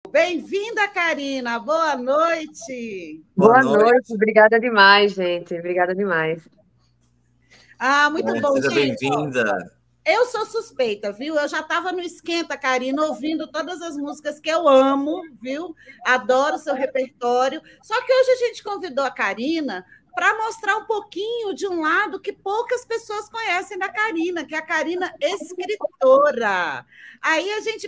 Bem-vinda, Karina. Boa noite. Boa Boa noite. noite, obrigada demais, gente. Obrigada demais. Muito bom, Seja gente. bem-vinda. Eu sou suspeita, viu? Eu já estava no Esquenta, Karina, ouvindo todas as músicas que eu amo, viu? Adoro o seu repertório. Só que hoje a gente convidou a Karina para mostrar um pouquinho de um lado que poucas pessoas conhecem da Karina, que é a Karina escritora.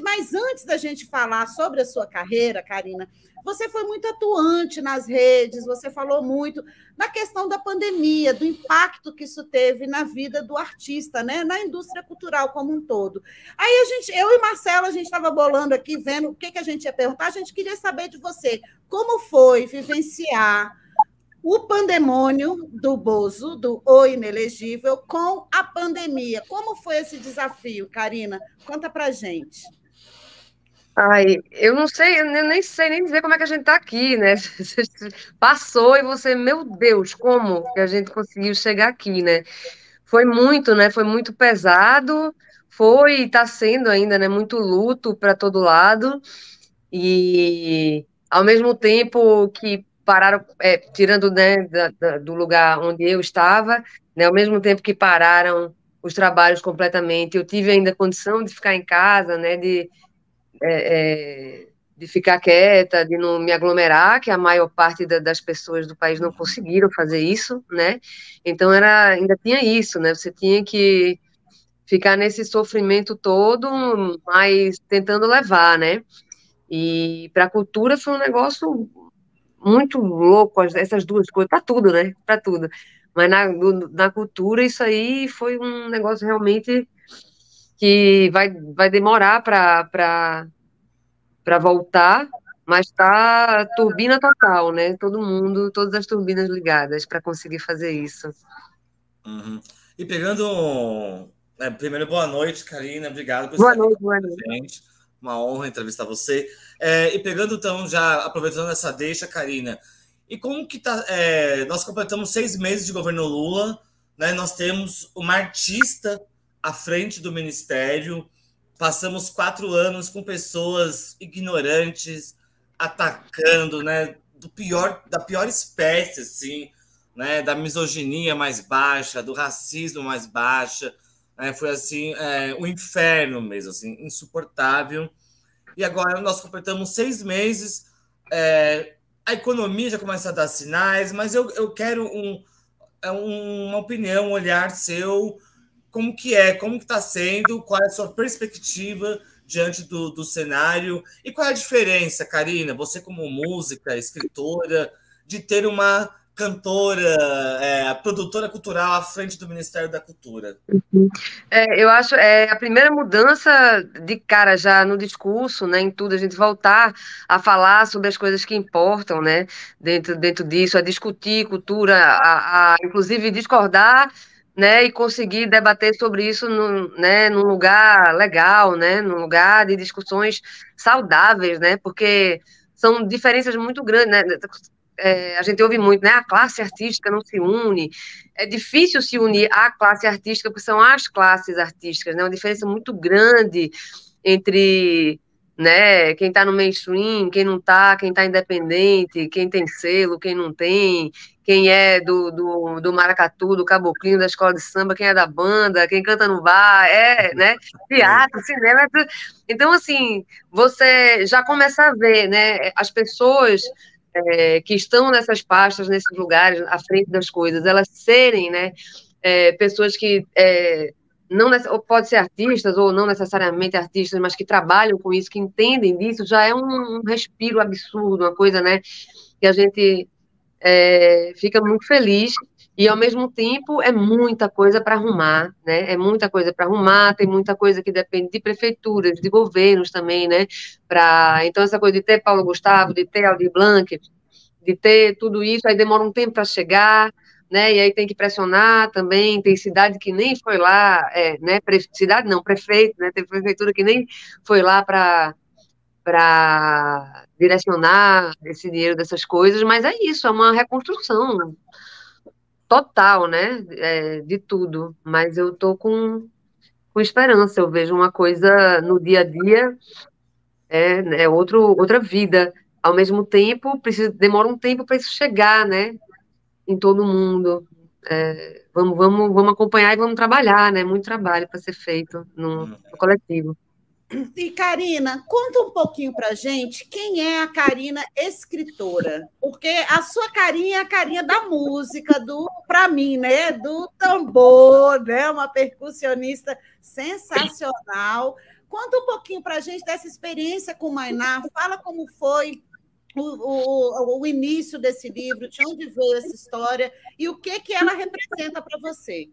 Mas antes da gente falar sobre a sua carreira, Karina, você foi muito atuante nas redes, você falou muito na questão da pandemia, do impacto que isso teve na vida do artista, né? Na indústria cultural como um todo. Eu e Marcela, a gente estava bolando aqui, vendo o que a gente ia perguntar, a gente queria saber de você, como foi vivenciar o pandemônio do Bozo, do O Inelegível, com a pandemia. Como foi esse desafio, Karina? Conta pra gente. Ai, eu não sei, eu nem sei nem dizer como é que a gente tá aqui, né? Passou e você, meu Deus, como que a gente conseguiu chegar aqui, né? Foi muito, né? Foi muito pesado, foi e tá sendo ainda, né? Muito luto para todo lado. E ao mesmo tempo que pararam, tirando, né, do lugar onde eu estava, né, ao mesmo tempo que pararam os trabalhos completamente, eu tive ainda condição de ficar em casa, né, de ficar quieta, de não me aglomerar, que a maior parte das pessoas do país não conseguiram fazer isso, né? Então ainda tinha isso, né? Você tinha que ficar nesse sofrimento todo, mas tentando levar, né? E para a cultura foi um negócio muito louco, essas duas coisas, para tudo, né? Para tudo. Mas na cultura, isso aí foi um negócio realmente que vai demorar para voltar, mas tá turbina total, né? Todo mundo, todas as turbinas ligadas para conseguir fazer isso. Uhum. E primeiro, boa noite, Karina. Obrigado por Boa estar aqui noite, com boa noite. a gente. Uma honra entrevistar você. E pegando, então, já aproveitando essa deixa, Karina, e como que tá? Nós completamos 6 meses de governo Lula, né? Nós temos uma artista à frente do ministério. Passamos 4 anos com pessoas ignorantes, atacando, né? Da pior espécie, assim, né, da misoginia mais baixa, do racismo mais baixa, né, foi assim, o inferno mesmo, assim, insuportável. E agora nós completamos 6 meses, a economia já começa a dar sinais, mas eu quero uma opinião, um olhar seu, como que está sendo, qual é a sua perspectiva diante do cenário, e qual é a diferença, Karina, você como música, escritora, de ter uma cantora, produtora cultural à frente do Ministério da Cultura? Eu acho a primeira mudança de cara já no discurso, né, em tudo, a gente voltar a falar sobre as coisas que importam, né, dentro disso, a discutir cultura, inclusive discordar, né, e conseguir debater sobre isso num lugar legal, né, num lugar de discussões saudáveis, né, porque são diferenças muito grandes, né, a gente ouve muito, né, a classe artística não se une, é difícil se unir à classe artística, porque são as classes artísticas, né? Uma diferença muito grande entre, né, quem está no mainstream, quem não está, quem está independente, quem tem selo, quem não tem, quem é do maracatu, do caboclinho, da escola de samba, quem é da banda, quem canta no bar, né, teatro, cinema. Então, assim, você já começa a ver, né, as pessoas que estão nessas pastas, nesses lugares, à frente das coisas, elas serem, né, pessoas que não ou pode ser artistas ou não necessariamente artistas, mas que trabalham com isso, que entendem disso, já é um respiro absurdo, uma coisa, né, que a gente fica muito feliz e ao mesmo tempo é muita coisa para arrumar, né? É muita coisa para arrumar, tem muita coisa que depende de prefeituras, de governos também, né? Então essa coisa de ter Paulo Gustavo, de ter Aldir Blanc, de ter tudo isso, aí demora um tempo para chegar, né? E aí tem que pressionar também, tem cidade que nem foi lá, né? Cidade não, prefeito, né? Tem prefeitura que nem foi lá para direcionar esse dinheiro dessas coisas, mas é isso, é uma reconstrução total, né, de tudo. Mas eu tô com esperança, eu vejo uma coisa no dia a dia É outra vida. Ao mesmo tempo, demora um tempo para isso chegar, né? Em todo mundo. Vamos acompanhar e vamos trabalhar, né? Muito trabalho para ser feito no coletivo. E, Karina, conta um pouquinho para a gente quem é a Karina escritora, porque a sua carinha é a carinha da música, para mim, né? Do tambor, né? Uma percussionista sensacional. Conta um pouquinho para a gente dessa experiência com o Mayná, fala como foi o início desse livro, de onde veio essa história e o que ela representa para você.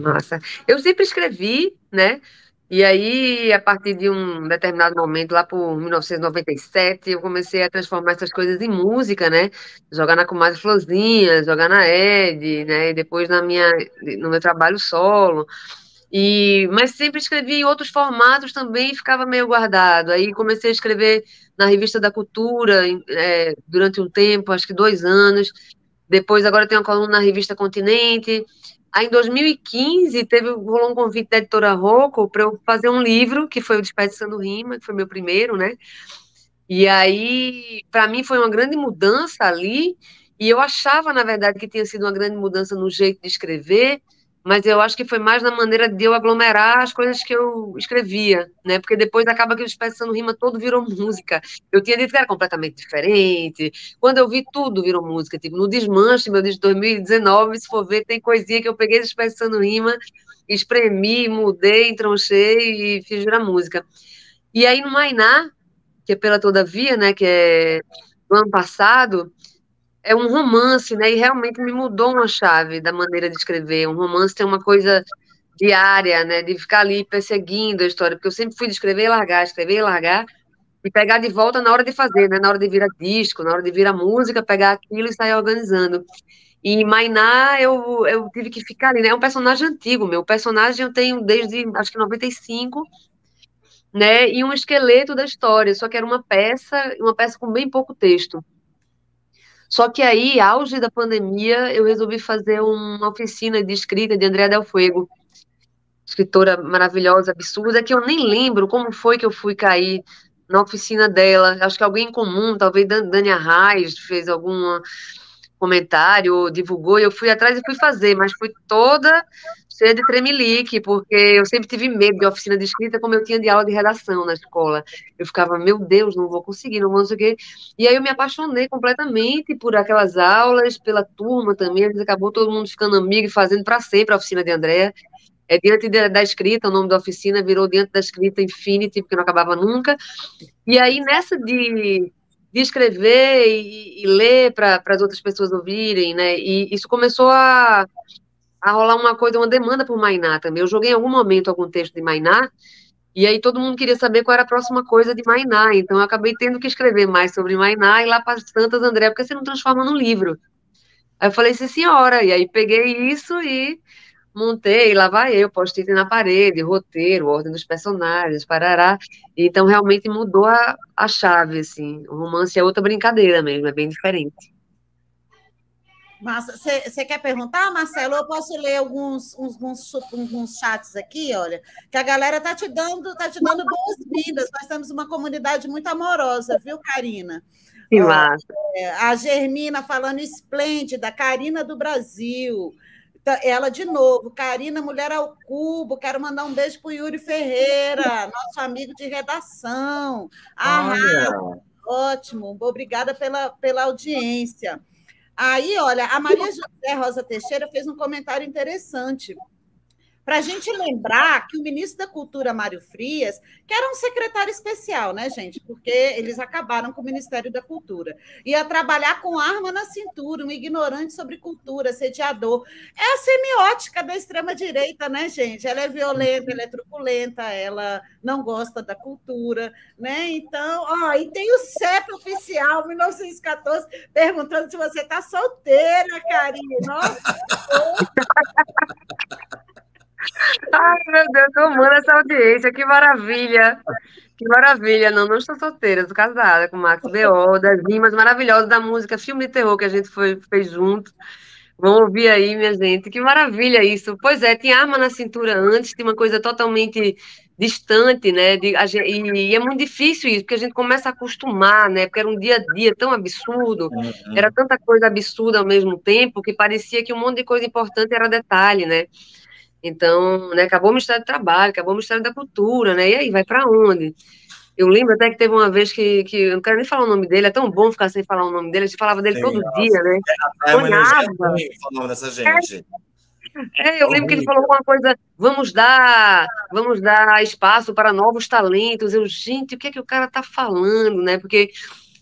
Nossa, eu sempre escrevi, né? E aí, a partir de um determinado momento, lá por 1997, eu comecei a transformar essas coisas em música, né? Jogar na Comadre Florzinha, jogar na Ed, né? E depois no meu trabalho solo. Mas sempre escrevi em outros formatos também e ficava meio guardado. Aí comecei a escrever na Revista da Cultura, durante um tempo, acho que 2 anos. Depois, agora tem uma coluna na Revista Continente. Aí, em 2015, rolou um convite da editora Rocco para eu fazer um livro, que foi o Desperdiçando Rima, que foi meu primeiro, né? E aí, para mim, foi uma grande mudança ali. E eu achava, na verdade, que tinha sido uma grande mudança no jeito de escrever, mas eu acho que foi mais na maneira de eu aglomerar as coisas que eu escrevia, né? Porque depois acaba que o Desperdiçando Rima todo virou música. Eu tinha dito que era completamente diferente. Quando eu vi, tudo virou música. Tipo, no Desmanche, meu disco de 2019, se for ver, tem coisinha que eu peguei Desperdiçando Rima, espremi, mudei, entronchei e fiz virar música. E aí, no Mainá, que é pela Todavia, né, que é do ano passado, é um romance, né, e realmente me mudou uma chave da maneira de escrever. Um romance tem uma coisa diária, né, de ficar ali perseguindo a história, porque eu sempre fui de escrever e largar, e pegar de volta na hora de fazer, né, na hora de virar disco, na hora de virar música, pegar aquilo e sair organizando. E Mainá, eu tive que ficar ali, né, é um personagem antigo, meu. O personagem eu tenho desde, acho que 95, né, e um esqueleto da história, só que era uma peça com bem pouco texto. Só que aí, auge da pandemia, eu resolvi fazer uma oficina de escrita de Andrea Del Fuego, escritora maravilhosa, absurda, que eu nem lembro como foi que eu fui cair na oficina dela. Acho que alguém em comum, talvez Dani Arraes, fez algum comentário, divulgou, e eu fui atrás e fui fazer, mas fui toda cheia de tremelique, porque eu sempre tive medo de oficina de escrita, como eu tinha de aula de redação na escola. Eu ficava, meu Deus, não vou conseguir, não vou, não sei o quê. E aí eu me apaixonei completamente por aquelas aulas, pela turma também, às vezes acabou todo mundo ficando amigo e fazendo para sempre a oficina de Andréa. Diante da escrita, o nome da oficina virou Diante da Escrita Infinity, porque não acabava nunca. E aí, nessa de escrever e ler para as outras pessoas ouvirem, né? E isso começou a rolar uma coisa, uma demanda por Mainá também. Eu joguei em algum momento algum texto de Mainá, e aí todo mundo queria saber qual era a próxima coisa de Mainá. Então eu acabei tendo que escrever mais sobre Mainá e lá para Santas André, porque você não transforma num livro. Aí eu falei, sim, senhora. E aí peguei isso e montei, lá vai eu, post-it na parede, roteiro, ordem dos personagens, parará. Então, realmente mudou a chave, assim. O romance é outra brincadeira mesmo, é bem diferente. Mas você quer perguntar, Marcelo? Eu posso ler alguns chats aqui, olha, que a galera tá te dando boas-vindas. Nós temos uma comunidade muito amorosa, viu, Karina? Que massa. A Germina falando esplêndida, Karina do Brasil. Ela de novo, Karina, mulher ao cubo, quero mandar um beijo para o Yuri Ferreira, nosso amigo de redação. Ótimo, obrigada pela audiência. Aí, olha, a Maria José Rosa Teixeira fez um comentário interessante. Para a gente lembrar que o ministro da Cultura, Mário Frias, que era um secretário especial, né, gente? Porque eles acabaram com o Ministério da Cultura. Ia trabalhar com arma na cintura, um ignorante sobre cultura, sediador. É a semiótica da extrema-direita, né, gente? Ela é violenta, ela é truculenta, ela não gosta da cultura, né? Então, e tem o CEP oficial, 1914, perguntando se você está solteira, Karina. Nossa! Ai, meu Deus, tô amando essa audiência, que maravilha! Que maravilha! Não, não estou solteira, estou casada com o Max B.O., das rimas maravilhosas da música, filme de terror que a gente fez junto. Vamos ouvir aí, minha gente. Que maravilha isso. Pois é, tinha arma na cintura antes, tinha uma coisa totalmente distante, né? E é muito difícil isso, porque a gente começa a acostumar, né? Porque era um dia a dia tão absurdo, era tanta coisa absurda ao mesmo tempo, que parecia que um monte de coisa importante era detalhe, né? Então, né, acabou o Ministério do Trabalho, acabou o Ministério da Cultura, né? E aí, vai para onde? Eu lembro até que teve uma vez que eu não quero nem falar o nome dele, é tão bom ficar sem falar o nome dele, a gente falava dele Sim, todo nossa. dia, né? É uma energia Sonhava. ruim falar o nome dessa gente. Eu lembro que ele falou alguma coisa, vamos dar espaço para novos talentos. Eu, gente, o que é que o cara está falando, né? Porque,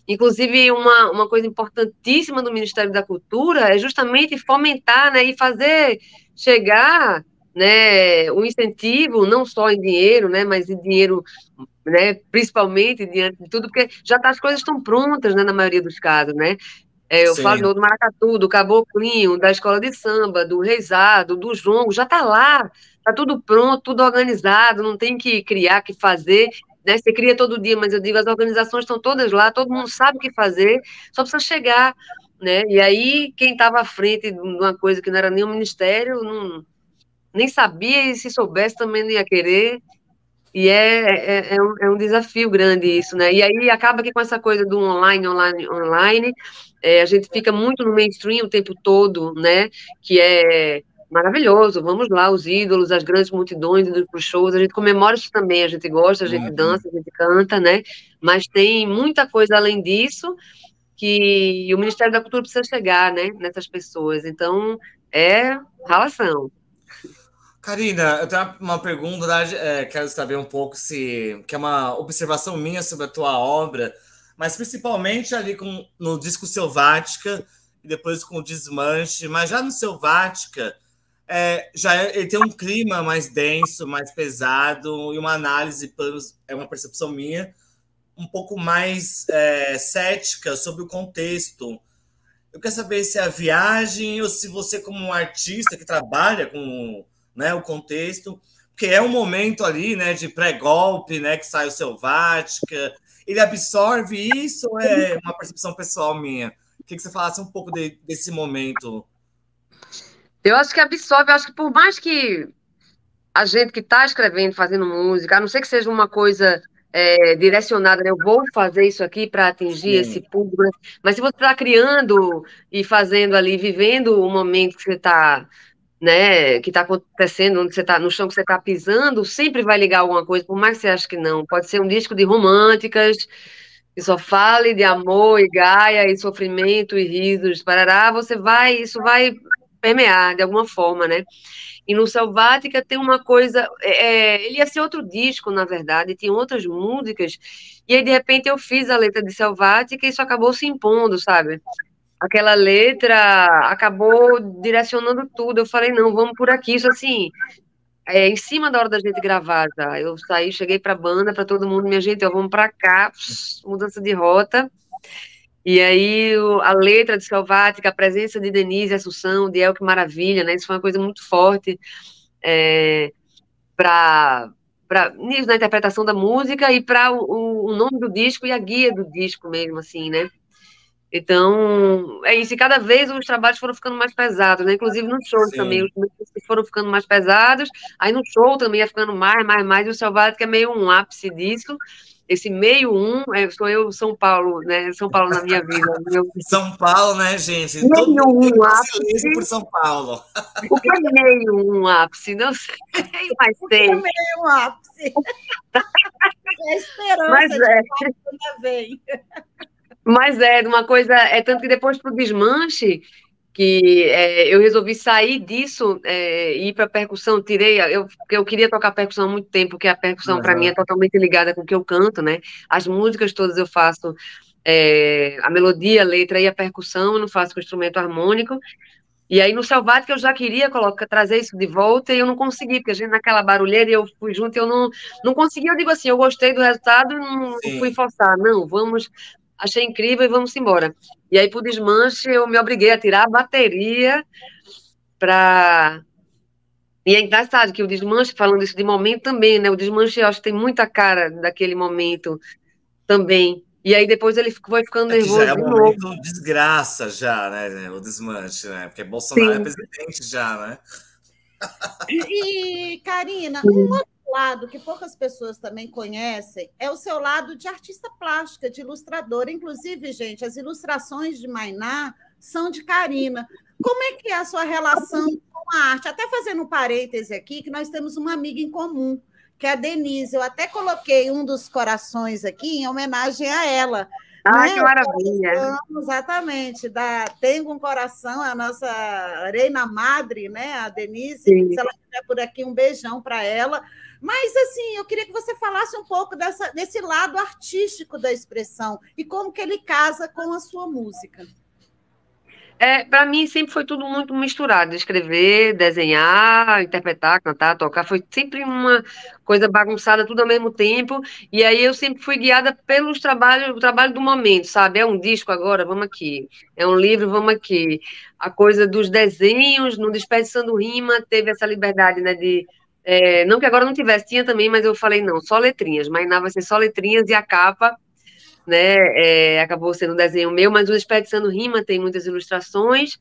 inclusive, uma coisa importantíssima do Ministério da Cultura é justamente fomentar, né, e fazer chegar, né, o incentivo, não só em dinheiro, né, mas em dinheiro, né, principalmente diante de tudo, porque já as coisas estão prontas, né, na maioria dos casos, né? Eu falo Sim. do Maracatu, do Caboclinho, da escola de samba, do Reisado, do Jongo, já está lá, está tudo pronto, tudo organizado, não tem que criar, que fazer, né? Você cria todo dia, mas eu digo, as organizações estão todas lá, todo mundo sabe o que fazer, só precisa chegar, né? E aí, quem estava à frente de uma coisa que não era nem o ministério, nem sabia, e se soubesse também não ia querer, e é um desafio grande isso, né? E aí acaba que com essa coisa do online, a gente fica muito no mainstream o tempo todo, né? Que é maravilhoso, vamos lá, os ídolos, as grandes multidões indo para os shows, a gente comemora isso também, a gente gosta, a gente dança, a gente canta, né? Mas tem muita coisa além disso que o Ministério da Cultura precisa chegar, né? Nessas pessoas. Então, é ralação. Karina, eu tenho uma pergunta, quero saber um pouco que é uma observação minha sobre a tua obra, mas principalmente ali no disco Selvática e depois com o Desmanche, mas já no Selvática, ele tem um clima mais denso, mais pesado e uma análise, é uma percepção minha, um pouco mais cética sobre o contexto. Eu quero saber se é a viagem ou se você, como um artista que trabalha com, né, o contexto, porque é um momento ali, né, de pré-golpe, né, que sai o Selvática, ele absorve isso ou é uma percepção pessoal minha? Queria que você falasse um pouco desse momento. Eu acho que absorve, eu acho que por mais que a gente que está escrevendo, fazendo música, a não ser que seja uma coisa direcionada, né? Eu vou fazer isso aqui para atingir esse Sim. público, né? Mas se você está criando e fazendo ali, vivendo o momento que você está, né, que está acontecendo, onde você está, no chão que você está pisando, sempre vai ligar alguma coisa, por mais que você ache que não. Pode ser um disco de românticas, que só fale de amor e gaia e sofrimento e risos, parará, isso vai permear de alguma forma, né? E no Selvática tem uma coisa. Ele ia ser outro disco, na verdade, tinha outras músicas, e aí, de repente, eu fiz a letra de Selvática e isso acabou se impondo, sabe? Aquela letra acabou direcionando tudo. Eu falei, não, vamos por aqui. Isso assim, em cima da hora da gente gravar, tá? Eu saí, cheguei para a banda, para todo mundo, minha gente, ó, vamos para cá, mudança de rota. E aí a letra de Selvática, a presença de Denise Assunção, de El Que Maravilha, né? Isso foi uma coisa muito forte para nisso, na interpretação da música e para o nome do disco e a guia do disco mesmo, assim, né? Então, é isso. E cada vez os trabalhos foram ficando mais pesados, né? Inclusive no show também, os músicos foram ficando mais pesados. Aí no show também ia ficando mais. E o Selvática é meio um ápice disso. Esse meio sou eu, São Paulo, né? São Paulo na minha vida. São Paulo, né, gente? Meio Todo ápice. por São Paulo. O que é meio ápice? Não sei, mas tem. O que é meio ápice? É a esperança Mas de que ainda vem. Mas uma coisa, tanto que depois pro Desmanche, que eu resolvi sair disso e ir para percussão, porque eu queria tocar percussão há muito tempo, porque a percussão para mim é totalmente ligada com o que eu canto, né? As músicas todas eu faço a melodia, a letra e a percussão, eu não faço com instrumento harmônico. E aí no Selvática eu já queria trazer isso de volta e eu não consegui, porque a gente naquela barulheira e eu fui junto e eu não consegui. Eu digo assim, eu gostei do resultado e não fui forçar. Não, achei incrível e vamos embora. E aí, pro Desmanche, eu me obriguei a tirar a bateria para... E é engraçado que o Desmanche, falando isso de momento também, né? O Desmanche, eu acho que tem muita cara daquele momento também. E aí depois ele foi ficando nervoso já é de um novo. momento desgraça já, né? O Desmanche, né? Porque Bolsonaro é presidente já, né? E, Karina, um outro lado que poucas pessoas também conhecem é o seu lado de artista plástica, de ilustradora. Inclusive, gente, as ilustrações de Mayná são de Karina. Como é que é a sua relação com a arte? Até fazendo um parêntese aqui, que nós temos uma amiga em comum, que é a Denise. Eu até coloquei um dos corações aqui em homenagem a ela. Ah, que maravilha! Exatamente. Tenho um coração, a nossa reina madre, né, a Denise. Sim. Se ela estiver por aqui, um beijão para ela. Mas, assim, eu queria que você falasse um pouco desse lado artístico da expressão e como que ele casa com a sua música. Para mim sempre foi tudo muito misturado, escrever, desenhar, interpretar, cantar, tocar, foi sempre uma coisa bagunçada, tudo ao mesmo tempo, e aí eu sempre fui guiada pelos trabalhos, o trabalho do momento, sabe? É um disco agora, vamos aqui, é um livro, vamos aqui. A coisa dos desenhos, no Desperdiçando Rima, teve essa liberdade, né, não que agora não tivesse, tinha também, mas eu falei, não, só letrinhas, mas não vai ser só letrinhas e a capa, né? Acabou sendo um desenho meu, mas o Desperdiçando Rima tem muitas ilustrações.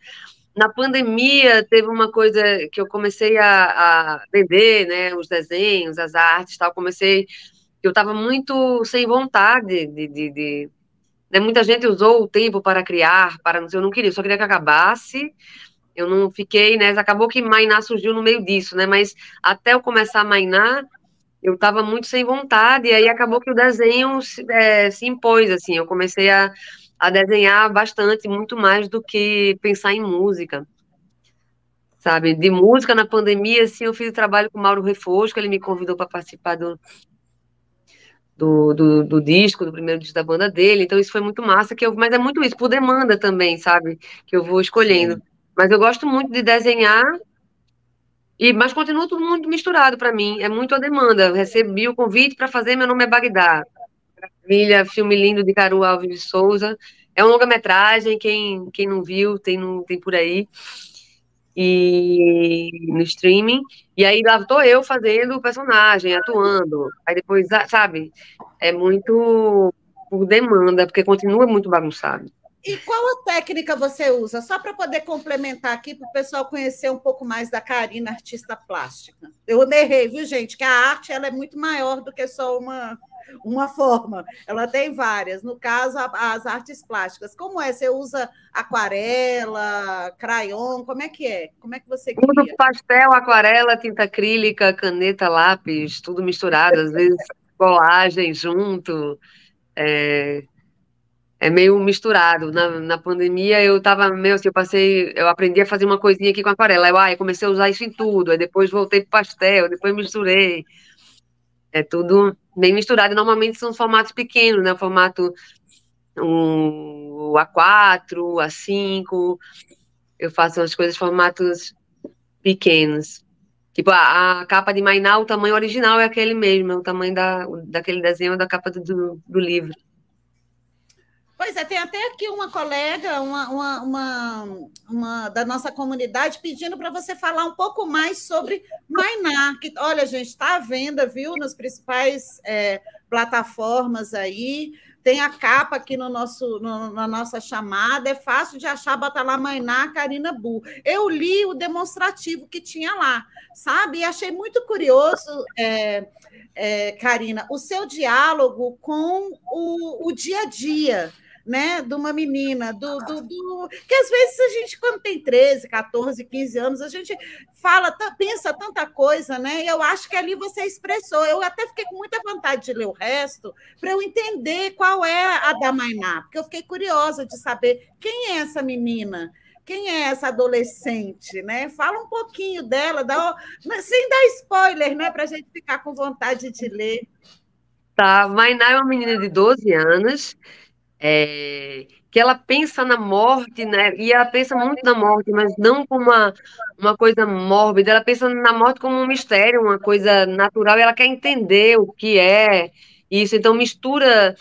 Na pandemia, teve uma coisa que eu comecei a vender, né? Os desenhos, as artes, tal. Eu estava muito sem vontade né? Muita gente usou o tempo para criar, eu não queria, eu só queria que acabasse. Eu não fiquei, né? Acabou que Mayná surgiu no meio disso, né? Mas até eu começar a Mayná, eu estava muito sem vontade, e aí acabou que o desenho se impôs, assim, eu comecei a desenhar bastante, muito mais do que pensar em música, sabe? De música na pandemia, assim, eu fiz trabalho com o Mauro Refosco, ele me convidou para participar do disco, do primeiro disco da banda dele, então isso foi muito massa, mas é muito isso, por demanda também, sabe? Que eu vou escolhendo. Sim. Mas eu gosto muito de desenhar, mas continua tudo muito misturado para mim. É muito a demanda. Eu recebi o convite para fazer Meu Nome é Bagdá. Maravilha, filme lindo de Caru Alves de Souza. É um longa-metragem, quem não viu, tem por aí. E no streaming. E aí lá estou eu fazendo o personagem, atuando. Aí depois, sabe, é muito por demanda, porque continua muito bagunçado. E qual a técnica você usa? Só para poder complementar aqui, para o pessoal conhecer um pouco mais da Karina, artista plástica. Eu errei, viu, gente? Que a arte ela é muito maior do que só uma forma. Ela tem várias. No caso, as artes plásticas. Como é? Você usa aquarela, crayon? Como é que é? Como é que você cria? Uso pastel, aquarela, tinta acrílica, caneta, lápis, tudo misturado. Às vezes, colagem junto. É meio misturado. Na pandemia eu tava meio assim, eu aprendi a fazer uma coisinha aqui com aquarela. Eu comecei a usar isso em tudo. Aí depois voltei pro pastel, depois misturei. É tudo bem misturado. E normalmente são formatos pequenos, né? Formato o A4, A5. Eu faço as coisas em formatos pequenos. Tipo, a capa de Mayná, o tamanho original é aquele mesmo, é o tamanho daquele desenho da capa do livro. Pois é, tem até aqui uma colega, uma da nossa comunidade, pedindo para você falar um pouco mais sobre Mayná, que, olha, gente, está à venda, viu, nas principais plataformas aí, tem a capa aqui na nossa chamada, é fácil de achar, bota lá Mayná Karina Bu. Eu li o demonstrativo que tinha lá, sabe? E achei muito curioso, Karina, o seu diálogo com o dia a dia, né, de uma menina, que às vezes a gente, quando tem 13, 14, 15 anos, a gente pensa tanta coisa, né? E eu acho que ali você expressou. Eu até fiquei com muita vontade de ler o resto para eu entender qual é a da Mayná, porque eu fiquei curiosa de saber quem é essa menina. Quem é essa adolescente, né? Fala um pouquinho dela, sem dar spoiler, né? Para a gente ficar com vontade de ler. Tá, Mayná é uma menina de 12 anos, que ela pensa na morte, né? E ela pensa muito na morte, mas não como uma coisa mórbida. Ela pensa na morte como um mistério, uma coisa natural. E ela quer entender o que é isso. Então mistura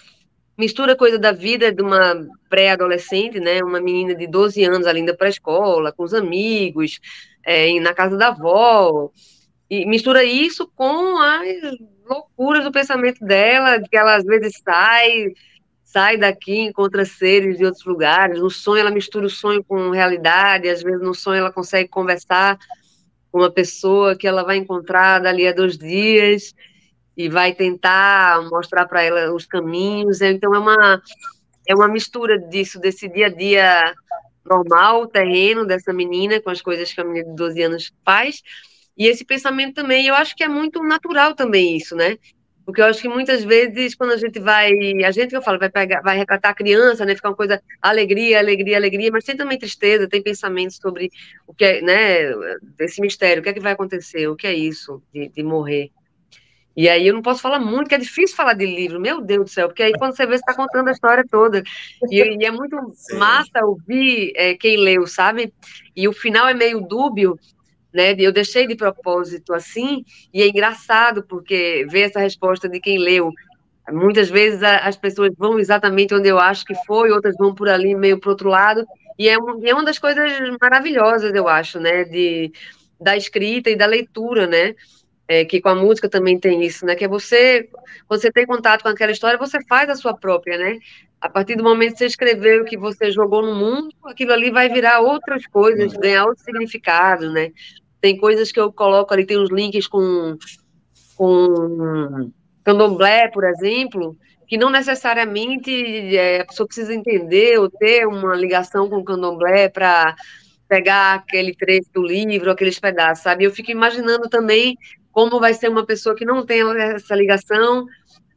coisa da vida de uma pré-adolescente, né? Uma menina de 12 anos ali indo para a escola, com os amigos, na casa da avó. E mistura isso com as loucuras do pensamento dela, de que ela às vezes sai daqui, encontra seres de outros lugares. No sonho ela mistura o sonho com realidade, às vezes no sonho ela consegue conversar uma pessoa que ela vai encontrar dali a 2 dias e vai tentar mostrar para ela os caminhos. Então, é uma mistura disso, desse dia a dia normal, terreno dessa menina, com as coisas que a menina de 12 anos faz, e esse pensamento também, eu acho que é muito natural também isso, né? Porque eu acho que muitas vezes, quando a gente que eu falo, vai retratar a criança, né? Ficar uma coisa, alegria, alegria, alegria, mas tem também tristeza, tem pensamentos sobre o que é, né? Esse mistério, o que é que vai acontecer, o que é isso de morrer. E aí eu não posso falar muito, que é difícil falar de livro, meu Deus do céu, porque aí quando você vê, você está contando a história toda. E é muito Sim. massa ouvir quem leu, sabe? E o final é meio dúbio, né? Eu deixei de propósito assim, e é engraçado, porque ver essa resposta de quem leu. Muitas vezes as pessoas vão exatamente onde eu acho que foi, outras vão por ali, meio para o outro lado, e é uma das coisas maravilhosas, eu acho, né? Da escrita e da leitura, né? Que com a música também tem isso, né? Que é quando você tem contato com aquela história, você faz a sua própria, né? A partir do momento que você escreveu o que você jogou no mundo, aquilo ali vai virar outras coisas, ganhar outro significado, né? Tem coisas que eu coloco ali, tem uns links com candomblé, por exemplo, que não necessariamente a pessoa precisa entender ou ter uma ligação com o candomblé para pegar aquele trecho do livro, aqueles pedaços, sabe? Eu fico imaginando também como vai ser uma pessoa que não tem essa ligação,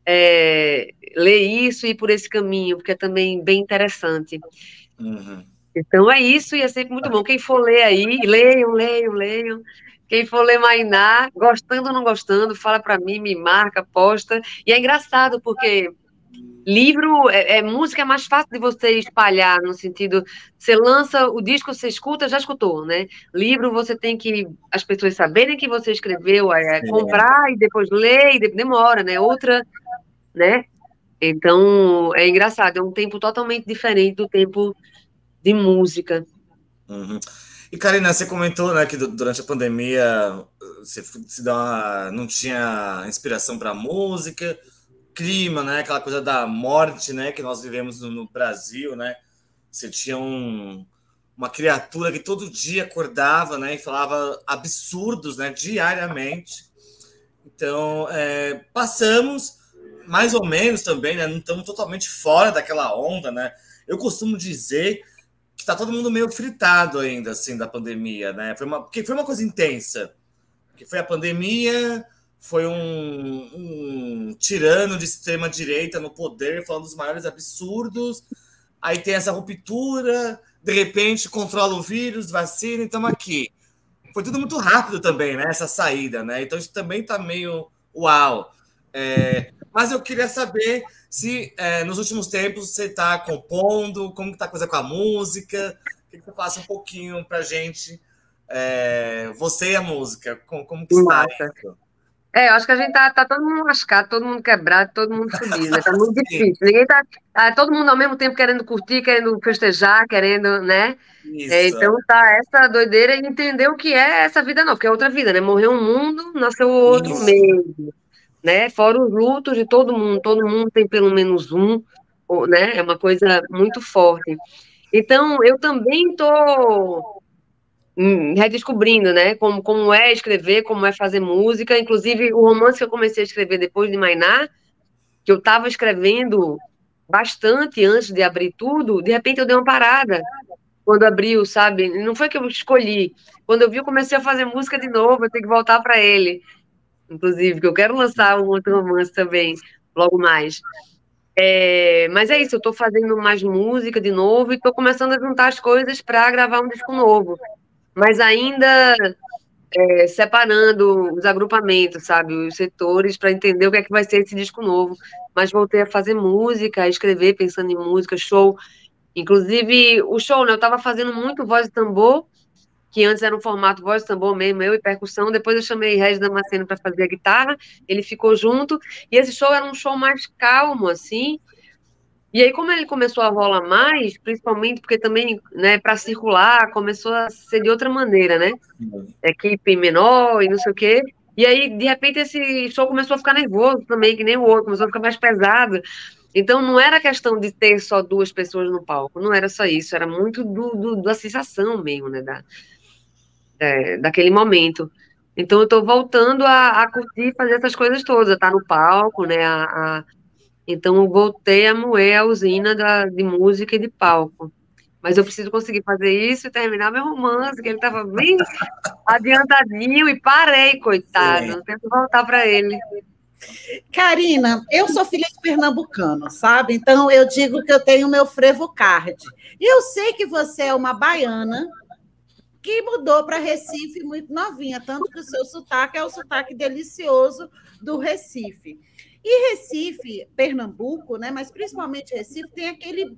ler isso e ir por esse caminho, porque é também bem interessante. Uhum. Então é isso, e é sempre muito bom. Quem for ler aí, leiam, leiam, leiam. Quem for ler Mainá, gostando ou não gostando, fala para mim, me marca, posta. E é engraçado, porque livro, música é mais fácil de você espalhar, no sentido, você lança o disco, você escuta, já escutou, né? Livro, você tem que as pessoas saberem que você escreveu, Sim. comprar e depois ler, e demora, né? Outra, né? Então, é engraçado, é um tempo totalmente diferente do tempo de música. Uhum. E, Karina, você comentou, né, que durante a pandemia você não tinha inspiração para música, clima, né, aquela coisa da morte, né, que nós vivemos no Brasil, né? Você tinha uma criatura que todo dia acordava, né, e falava absurdos, né, diariamente. Então, passamos mais ou menos também, né, não estamos totalmente fora daquela onda, né? Eu costumo dizer que tá todo mundo meio fritado ainda, assim, da pandemia, né? Porque foi uma coisa intensa. Que foi a pandemia, foi um tirano de extrema-direita no poder, falando dos maiores absurdos. Aí tem essa ruptura, de repente controla o vírus, vacina, e estamos aqui. Foi tudo muito rápido também, né? Essa saída, né? Então isso também tá meio uau. Mas eu queria saber se nos últimos tempos você está compondo, como que tá a coisa com a música, que você passa um pouquinho pra gente, você e a música, como que está Massa. isso? Eu acho que a gente tá todo mundo lascado, todo mundo quebrado, todo mundo fodido, né? Tá muito Sim, difícil. Ninguém todo mundo ao mesmo tempo querendo curtir, querendo festejar, querendo, né? isso. Então tá essa doideira e entender o que é essa vida não, porque é outra vida, né? Morreu um mundo, nasceu o outro Isso. mesmo, né? Fora os lutos de todo mundo tem pelo menos um, né? É uma coisa muito forte. Então, eu também tô redescobrindo, né? Como é escrever, como é fazer música. Inclusive, o romance que eu comecei a escrever depois de Mainá, que eu estava escrevendo bastante antes de abrir tudo, de repente eu dei uma parada quando abriu, sabe? Não foi que eu escolhi. Quando eu vi, eu comecei a fazer música de novo, eu tenho que voltar para ele. Inclusive, que eu quero lançar um outro romance também, logo mais. Mas é isso, eu estou fazendo mais música de novo e estou começando a juntar as coisas para gravar um disco novo. Mas ainda separando os agrupamentos, sabe, os setores, para entender o que é que vai ser esse disco novo. Mas voltei a fazer música, a escrever, pensando em música, show. Inclusive, o show, né, eu estava fazendo muito voz e tambor, que antes era um formato voz e tambor mesmo, eu e percussão. Depois eu chamei Regis Damasceno para fazer a guitarra, ele ficou junto. E esse show era um show mais calmo, assim. E aí, como ele começou a rolar mais, principalmente porque também, né, para circular, começou a ser de outra maneira, né? Equipe menor e não sei o quê. E aí, de repente, esse show começou a ficar nervoso também, que nem o outro, começou a ficar mais pesado. Então, não era questão de ter só 2 pessoas no palco, não era só isso, era muito da sensação mesmo, né? daquele momento. Então, eu estou voltando a curtir, fazer essas coisas todas, estar no palco, né? Então, eu voltei a moer a usina de música e de palco. Mas eu preciso conseguir fazer isso e terminar meu romance, que ele estava bem adiantadinho, e parei, coitado. Tenho que voltar para ele. Karina, eu sou filha de pernambucano, sabe? Então, eu digo que eu tenho meu frevo card. E eu sei que você é uma baiana que mudou para Recife muito novinha, tanto que o seu sotaque é o sotaque delicioso do Recife. E Recife, Pernambuco, né, mas principalmente Recife, tem aquele...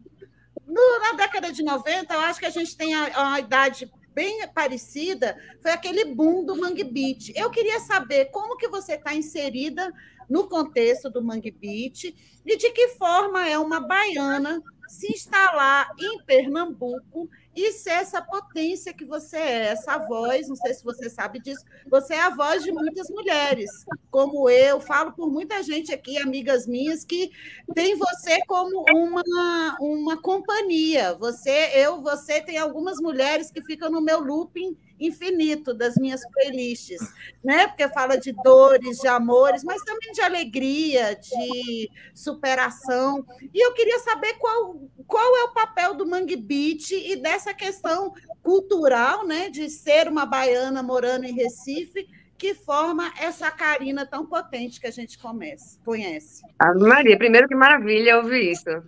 Na década de 90, eu acho que a gente tem a idade bem parecida, foi aquele boom do Mangue Beat. Eu queria saber como que você está inserida no contexto do Mangue Beat e de que forma é uma baiana se instalar em Pernambuco e ser essa potência que você é, essa voz, não sei se você sabe disso, você é a voz de muitas mulheres, como eu, falo por muita gente aqui, amigas minhas, que tem você como uma companhia. Você tem algumas mulheres que ficam no meu looping infinito das minhas playlists, né? Porque fala de dores, de amores, mas também de alegria, de superação. E eu queria saber qual é o papel do Mangue Beat e dessa questão cultural, né? De ser uma baiana morando em Recife, que forma essa Karina tão potente que a gente conhece. Maria, primeiro, que maravilha ouvir isso.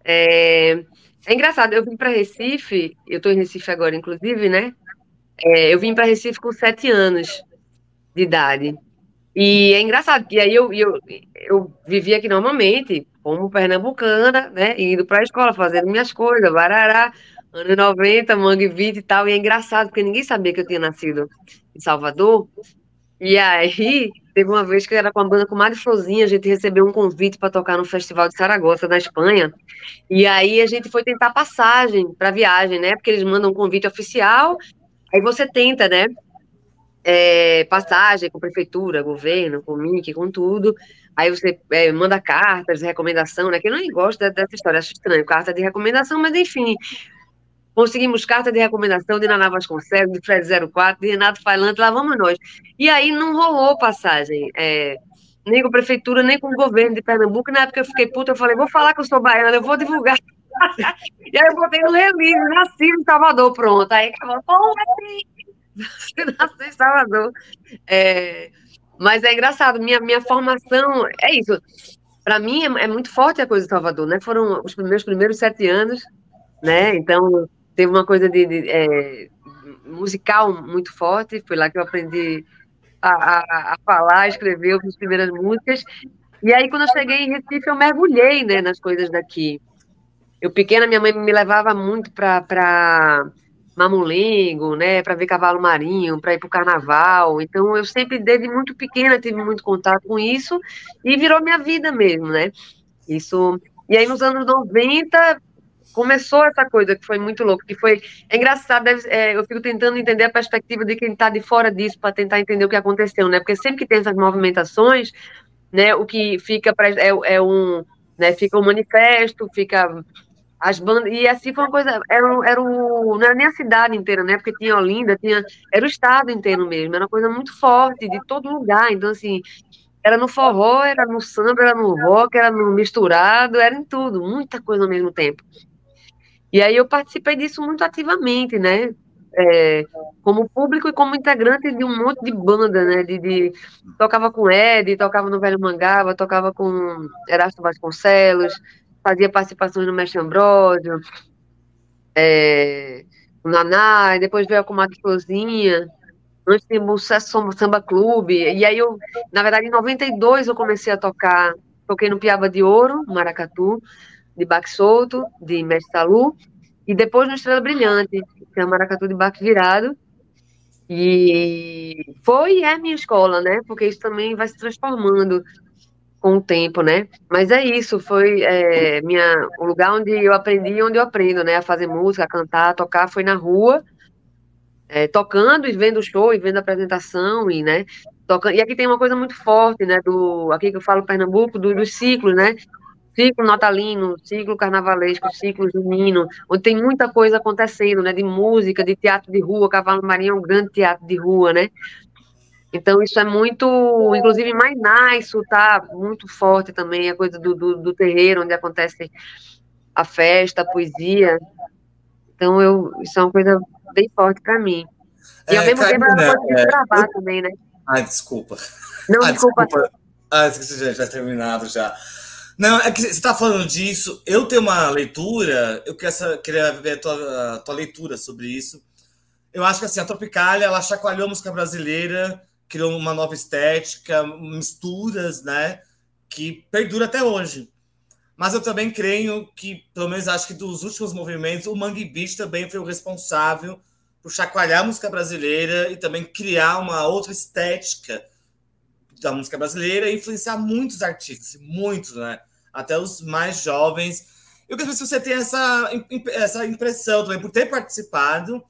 É engraçado, eu vim para Recife, eu estou em Recife agora, inclusive, né? Eu vim para Recife com 7 anos de idade. E é engraçado, que aí eu vivia aqui normalmente, como pernambucana, né? Indo para a escola, fazendo minhas coisas, barará, anos 90, Mangue Beat e tal. E é engraçado, porque ninguém sabia que eu tinha nascido em Salvador. E aí, teve uma vez que eu era com a banda Comadre Florzinha, a gente recebeu um convite para tocar no Festival de Saragossa, na Espanha. E aí a gente foi tentar passagem para viagem, né? Porque eles mandam um convite oficial. Aí você tenta, né? Passagem com prefeitura, governo, com o MIC, com tudo. Aí você manda cartas de recomendação, né? Que eu não gosto dessa história, acho estranho, carta de recomendação, mas enfim. Conseguimos carta de recomendação de Naná Vasconcelos, de Fred 04, de Renato Failante, lá vamos nós. E aí não rolou passagem, nem com a prefeitura, nem com o governo de Pernambuco. Na época eu fiquei puta, eu falei, vou falar que eu sou baiana, eu vou divulgar. E aí eu botei no release, nasci em Salvador, pronto. Aí acabou, pô, nasci em Salvador. Mas é engraçado, minha formação é isso. Para mim é muito forte a coisa de Salvador, né? Foram os meus primeiros 7 anos, né? Então teve uma coisa de musical muito forte. Foi lá que eu aprendi a falar, a escrever as primeiras músicas. E aí, quando eu cheguei em Recife, eu mergulhei, né, nas coisas daqui. Eu pequena, minha mãe me levava muito para Mamulengo, né, para ver cavalo marinho, para ir para o carnaval. Então, eu sempre, desde muito pequena, tive muito contato com isso e virou minha vida mesmo, né? Isso. E aí, nos anos 90, começou essa coisa que foi muito louco, que foi... É engraçado, eu fico tentando entender a perspectiva de quem está de fora disso, para tentar entender o que aconteceu, né? Porque sempre que tem essas movimentações, né, o que fica né, fica um manifesto, fica as bandas, e assim foi uma coisa, não era nem a cidade inteira, né, porque tinha Olinda, era o estado inteiro mesmo, era uma coisa muito forte, de todo lugar. Então, assim, era no forró, era no samba, era no rock, era no misturado, era em tudo, muita coisa ao mesmo tempo. E aí eu participei disso muito ativamente, né? Como público e como integrante de um monte de banda, né? Tocava com Ed, tocava no Velho Mangaba, tocava com Erasto Vasconcelos, fazia participações no Mestre Ambrósio, o Naná, e depois veio a Comadre Florzinha, antes tinha o Sucesso Samba Clube. E aí na verdade, em 92 eu comecei a tocar, toquei no Piaba de Ouro, no Maracatu, de Baque Solto, de Mestre Salu, e depois no Estrela Brilhante, que é o Maracatu de Baque Virado. E é minha escola, né? Porque isso também vai se transformando com o tempo, né? Mas é isso, foi o lugar onde eu aprendi, onde eu aprendo, né? A fazer música, a cantar, a tocar, foi na rua, tocando e vendo show, e vendo apresentação, e, né? Tocando. E aqui tem uma coisa muito forte, né? Aqui que eu falo Pernambuco, dos ciclos, né? ciclo natalino, ciclo carnavalesco, ciclo junino, onde tem muita coisa acontecendo, né? De música, de teatro de rua. Cavalo Marinho é um grande teatro de rua, né? Então, isso é muito. Inclusive, em Mainá, isso está muito forte também, a coisa do terreiro, onde acontece a festa, a poesia. Então, isso é uma coisa bem forte para mim. E, ao mesmo tempo, é uma Karina, coisa de desbravar também, né? ai, desculpa. Não, Ah, desculpa. desculpa. Ah, esqueci, já terminado já. Não, é que você está falando disso. Eu tenho uma leitura, queria ver a tua leitura sobre isso. Eu acho que assim, a Tropicália, ela chacoalhou a música brasileira, criou uma nova estética, misturas, né? Que perdura até hoje. Mas eu também creio que, pelo menos acho que dos últimos movimentos, o Mangue Beat também foi o responsável por chacoalhar a música brasileira e também criar uma outra estética da música brasileira e influenciar muitos artistas, muitos, né? Até os mais jovens. Eu queria ver se você tem essa impressão também, por ter participado,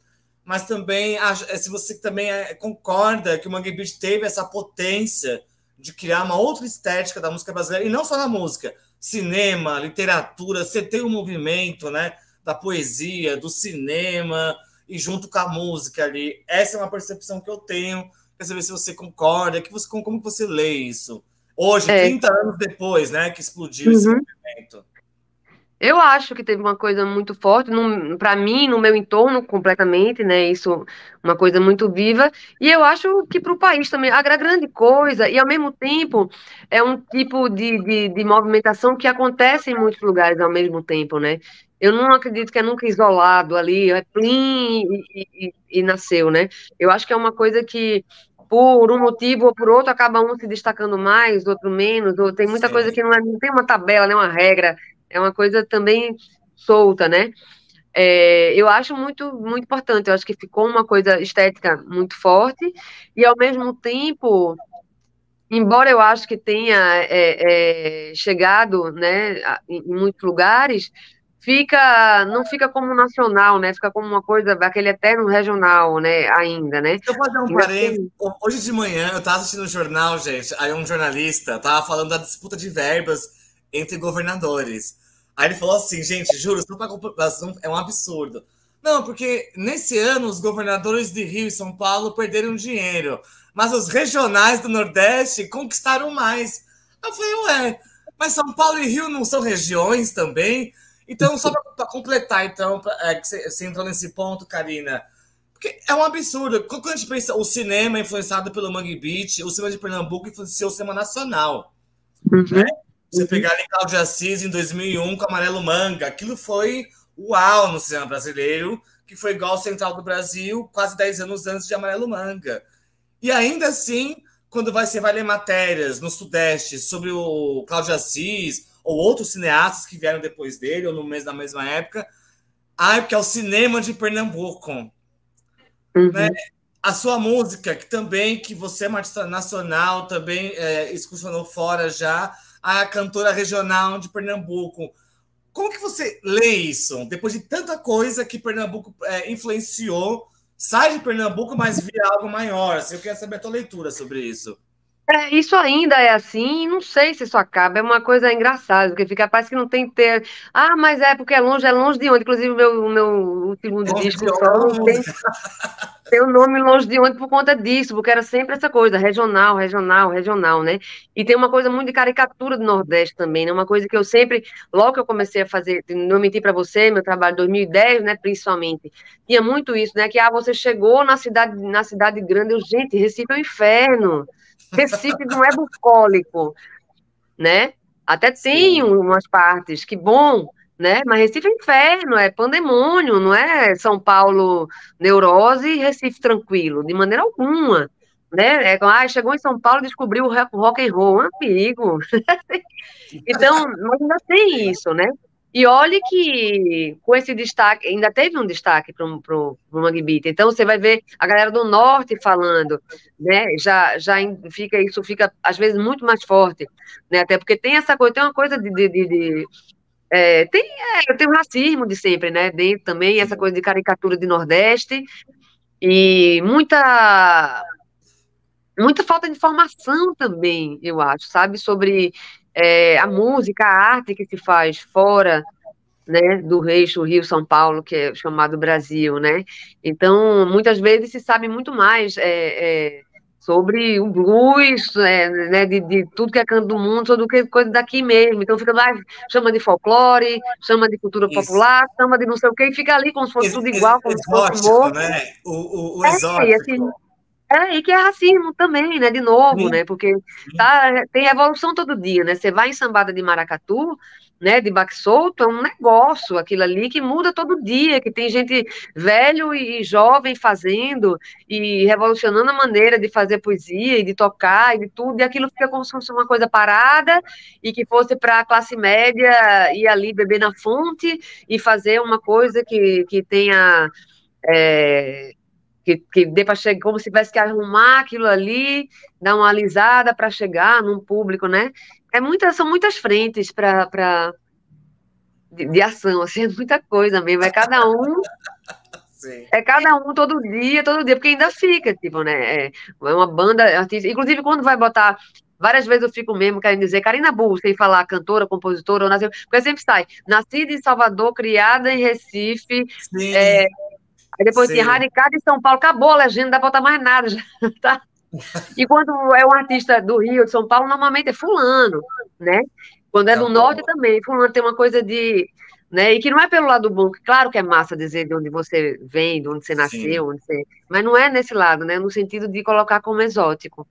mas também se você também concorda que o Mangue Beat teve essa potência de criar uma outra estética da música brasileira, e não só na música, cinema, literatura, você tem um movimento, né, da poesia, do cinema, e junto com a música ali. Essa é uma percepção que eu tenho. Quer saber se você concorda, como você lê isso? Hoje, 30 anos depois, né, que explodiu esse movimento. Eu acho que teve uma coisa muito forte, para mim, no meu entorno, completamente, né? Isso, uma coisa muito viva. E eu acho que para o país também, a grande coisa, e ao mesmo tempo, é um tipo de movimentação que acontece em muitos lugares ao mesmo tempo, né? Eu não acredito que é nunca isolado ali, é plim e nasceu, né? Eu acho que é uma coisa que, por um motivo ou por outro, acaba um se destacando mais, outro menos, ou tem muita coisa Sim. que não tem uma tabela, né? Uma regra. É uma coisa também solta, né? Eu acho muito, muito importante. Eu acho que ficou uma coisa estética muito forte e, ao mesmo tempo, embora eu acho que tenha chegado, né, em muitos lugares, não fica como nacional, né? Fica como uma coisa, aquele eterno regional, né? Ainda, né? Deixa eu fazer um parênteses. Hoje de manhã eu estava assistindo o jornal, gente, aí um jornalista estava falando da disputa de verbas entre governadores. Aí ele falou assim, gente, juro, isso não é um absurdo. Não, porque nesse ano os governadores de Rio e São Paulo perderam dinheiro, mas os regionais do Nordeste conquistaram mais. Eu falei, ué, mas São Paulo e Rio não são regiões também? Então, só para completar, então, que você entrou nesse ponto, Karina, porque é um absurdo. Quando a gente pensa o cinema influenciado pelo Mangue Beat, o cinema de Pernambuco influenciou o cinema nacional. Né? Você pegar ali Cláudio Assis em 2001 com Amarelo Manga, aquilo foi uau no cinema brasileiro, que foi igual ao Central do Brasil, quase 10 anos antes de Amarelo Manga. E ainda assim, quando você vai ler matérias no Sudeste sobre o Cláudio Assis, ou outros cineastas que vieram depois dele, ou na mesma época, porque é o cinema de Pernambuco. Né? A sua música, que você é uma artista nacional, também excursionou fora já, a cantora regional de Pernambuco. Como que você lê isso? Depois de tanta coisa que Pernambuco influenciou, sai de Pernambuco, mas vira algo maior. Assim, eu queria saber a tua leitura sobre isso. Isso ainda é assim, não sei se isso acaba, é uma coisa engraçada, porque parece que não tem ter. Ah, mas é porque é longe de onde? Inclusive, o meu segundo disco solo tem o nome Longe de Onde por conta disso, porque era sempre essa coisa, regional, regional, regional, né? E tem uma coisa muito de caricatura do Nordeste também, né? Uma coisa que eu sempre, logo que eu comecei a fazer, não mentir para você, meu trabalho em 2010, né, principalmente, tinha muito isso, né? Que você chegou na cidade grande, gente, Recife é um inferno. Recife não é bucólico, né? Até tem umas partes, que bom, né? Mas Recife é inferno, é pandemônio, não é São Paulo neurose e Recife tranquilo, de maneira alguma, né? Chegou em São Paulo e descobriu o rock and roll, amigo. Então, mas ainda tem isso, né? E olhe que com esse destaque, ainda teve um destaque para o Mangue Beat. Então você vai ver a galera do norte falando, né? Isso fica às vezes muito mais forte, né? Até porque tem essa coisa, tem uma coisa tem o racismo de sempre, né? Dentro também, essa coisa de caricatura de Nordeste e muita falta de informação também, eu acho, sabe? Sobre a música, a arte que se faz fora, né, do eixo Rio-São Paulo, que é chamado Brasil, né? Então, muitas vezes se sabe muito mais sobre o blues, né, de tudo que é canto do mundo, do que coisa daqui mesmo. Então, fica lá, chama de folclore, chama de cultura Isso. popular, chama de não sei o quê, e fica ali como se fosse tudo igual, como se fosse Exótico, morto. né? O E assim, exótico. e que é racismo também, né? De novo, Sim, né? Porque sim. tem evolução todo dia, né? Você vai em sambada de maracatu, né? De baque solto, é um negócio aquilo ali que muda todo dia, que tem gente velho e jovem fazendo e revolucionando a maneira de fazer poesia e de tocar e de tudo, e aquilo fica como se fosse uma coisa parada e que fosse para a classe média ir ali beber na fonte e fazer uma coisa que tenha. é, que dê para chegar, como se tivesse que arrumar aquilo ali, dar uma alisada para chegar num público, né? São muitas frentes de ação, assim, é muita coisa mesmo. Sim. É cada um todo dia, porque ainda fica, tipo, né? É uma banda artista. Inclusive, quando vai botar. Várias vezes eu fico mesmo querendo dizer Karina Bull, sem falar cantora, compositora, ou nasceu, porque sempre sai. Nascida em Salvador, criada em Recife, é, Sim, aí depois tem sim. radicada em São Paulo, acabou a legenda, não dá pra botar mais nada, já, tá? E quando é um artista do Rio, de São Paulo, normalmente é fulano, né? Quando é Tá do Norte bom. também, fulano tem uma coisa de, né? E que não é pelo lado bom, que claro que é massa dizer de onde você vem, de onde você nasceu, Sim. mas não é nesse lado, né? No sentido de colocar como exótico.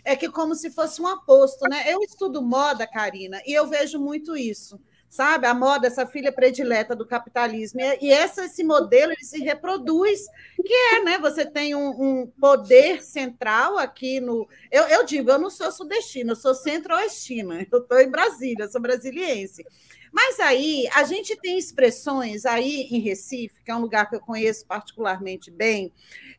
É que como se fosse um aposto, né? Eu estudo moda, Karina, e eu vejo muito isso. Sabe, a moda, essa filha predileta do capitalismo, e esse modelo ele se reproduz, que é, né? Você tem um poder central aqui no. Eu digo, eu não sou sudestina, eu sou centro-oestina, eu estou em Brasília, eu sou brasiliense. Mas aí a gente tem expressões aí em Recife, que é um lugar que eu conheço particularmente bem,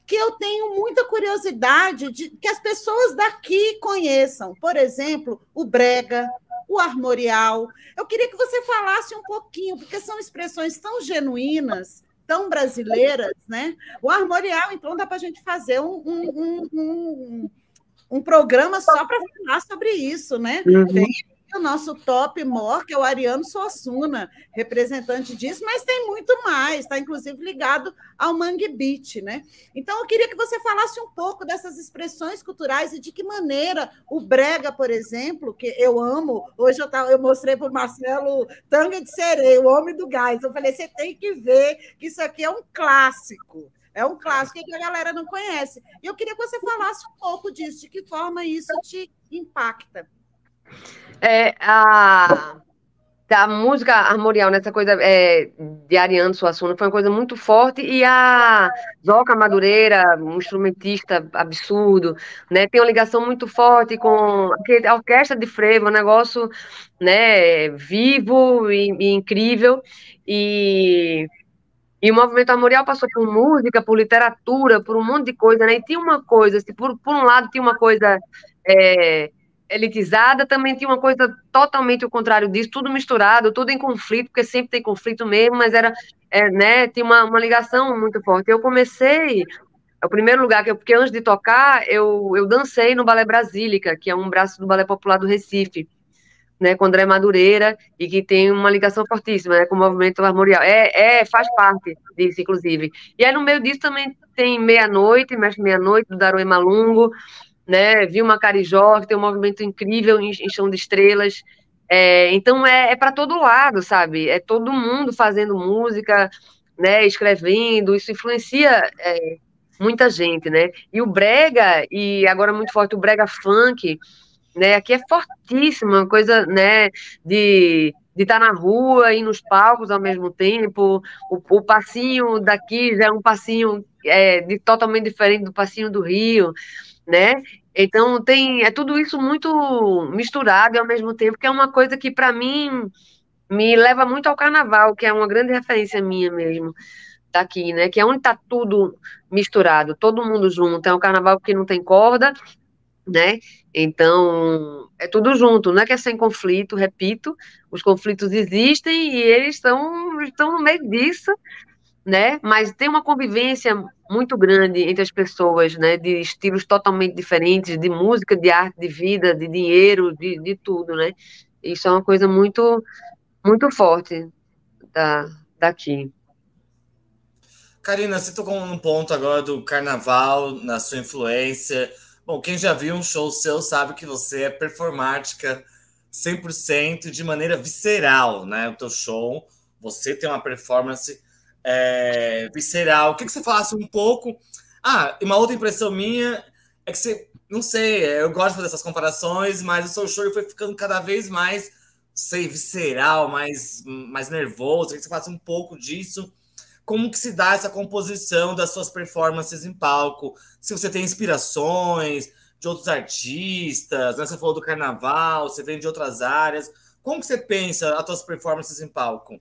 que eu tenho muita curiosidade de que as pessoas daqui conheçam. Por exemplo, o brega, o armorial. Eu queria que você falasse um pouquinho, porque são expressões tão genuínas, tão brasileiras, né? O armorial, então, dá para a gente fazer um programa só para falar sobre isso, né? Tem Uhum. o nosso top mor, que é o Ariano Suassuna, representante disso, mas tem muito mais, está inclusive ligado ao Mangue Beat, né? Então, eu queria que você falasse um pouco dessas expressões culturais e de que maneira o brega, por exemplo, que eu amo, hoje eu mostrei para o Marcelo Tanga de Sereia, o Homem do Gás, eu falei, você tem que ver que isso aqui é um clássico. É um clássico que a galera não conhece. E eu queria que você falasse um pouco disso, de que forma isso te impacta. É, a música armorial, nessa coisa de Ariano Suassuna, foi uma coisa muito forte, e a Zoca Madureira, um instrumentista absurdo, né, tem uma ligação muito forte com a orquestra de frevo, um negócio, né, vivo e incrível, e, e o movimento armorial passou por música, por literatura, por um monte de coisa, né, e tinha uma coisa, assim, por um lado tinha uma coisa é, elitizada, também tinha uma coisa totalmente o contrário disso, tudo misturado, tudo em conflito, porque sempre tem conflito mesmo, mas né, tinha uma ligação muito forte. Eu comecei, o primeiro lugar porque antes de tocar, eu dancei no Balé Brasílica, que é um braço do Balé Popular do Recife, né, com André Madureira, e que tem uma ligação fortíssima, né, com o movimento armorial. Faz parte disso, inclusive. E aí, no meio disso, também tem Meia-Noite, Mestre Meia-Noite, do Daruê Malungo, né? Vilma Carijó, que tem um movimento incrível em Chão de Estrelas. Então para todo lado, sabe? É todo mundo fazendo música, né? Escrevendo, isso influencia muita gente, né? E o brega, e agora muito forte o brega funk, né? Aqui é fortíssimo, uma coisa, né? De estar na rua e nos palcos ao mesmo tempo. O passinho daqui já é um passinho totalmente diferente do passinho do Rio, né? Então é tudo isso muito misturado e ao mesmo tempo, que é uma coisa que para mim me leva muito ao carnaval, que é uma grande referência minha mesmo, daqui, né? Que é onde está tudo misturado, todo mundo junto. É um carnaval que não tem corda, né? Então é tudo junto, não é que é sem conflito, repito, os conflitos existem e eles estão no meio disso, né? Mas tem uma convivência muito grande entre as pessoas, né? De estilos totalmente diferentes, de música, de arte, de vida, de dinheiro, de tudo, né? Isso é uma coisa muito, muito forte daqui. Karina, você tocou num ponto agora do carnaval, na sua influência. Bom, quem já viu um show seu sabe que você é performática 100% de maneira visceral, né? O teu show, você tem uma performance visceral. Eu queria que você falasse um pouco. Ah, e uma outra impressão minha é que você, não sei, eu gosto de fazer essas comparações, mas o seu show foi ficando cada vez mais, não sei, visceral, mais nervoso. Eu queria que você falasse um pouco disso. Como que se dá essa composição das suas performances em palco? Se você tem inspirações de outros artistas, né? Você falou do carnaval, você vem de outras áreas. Como que você pensa as suas performances em palco?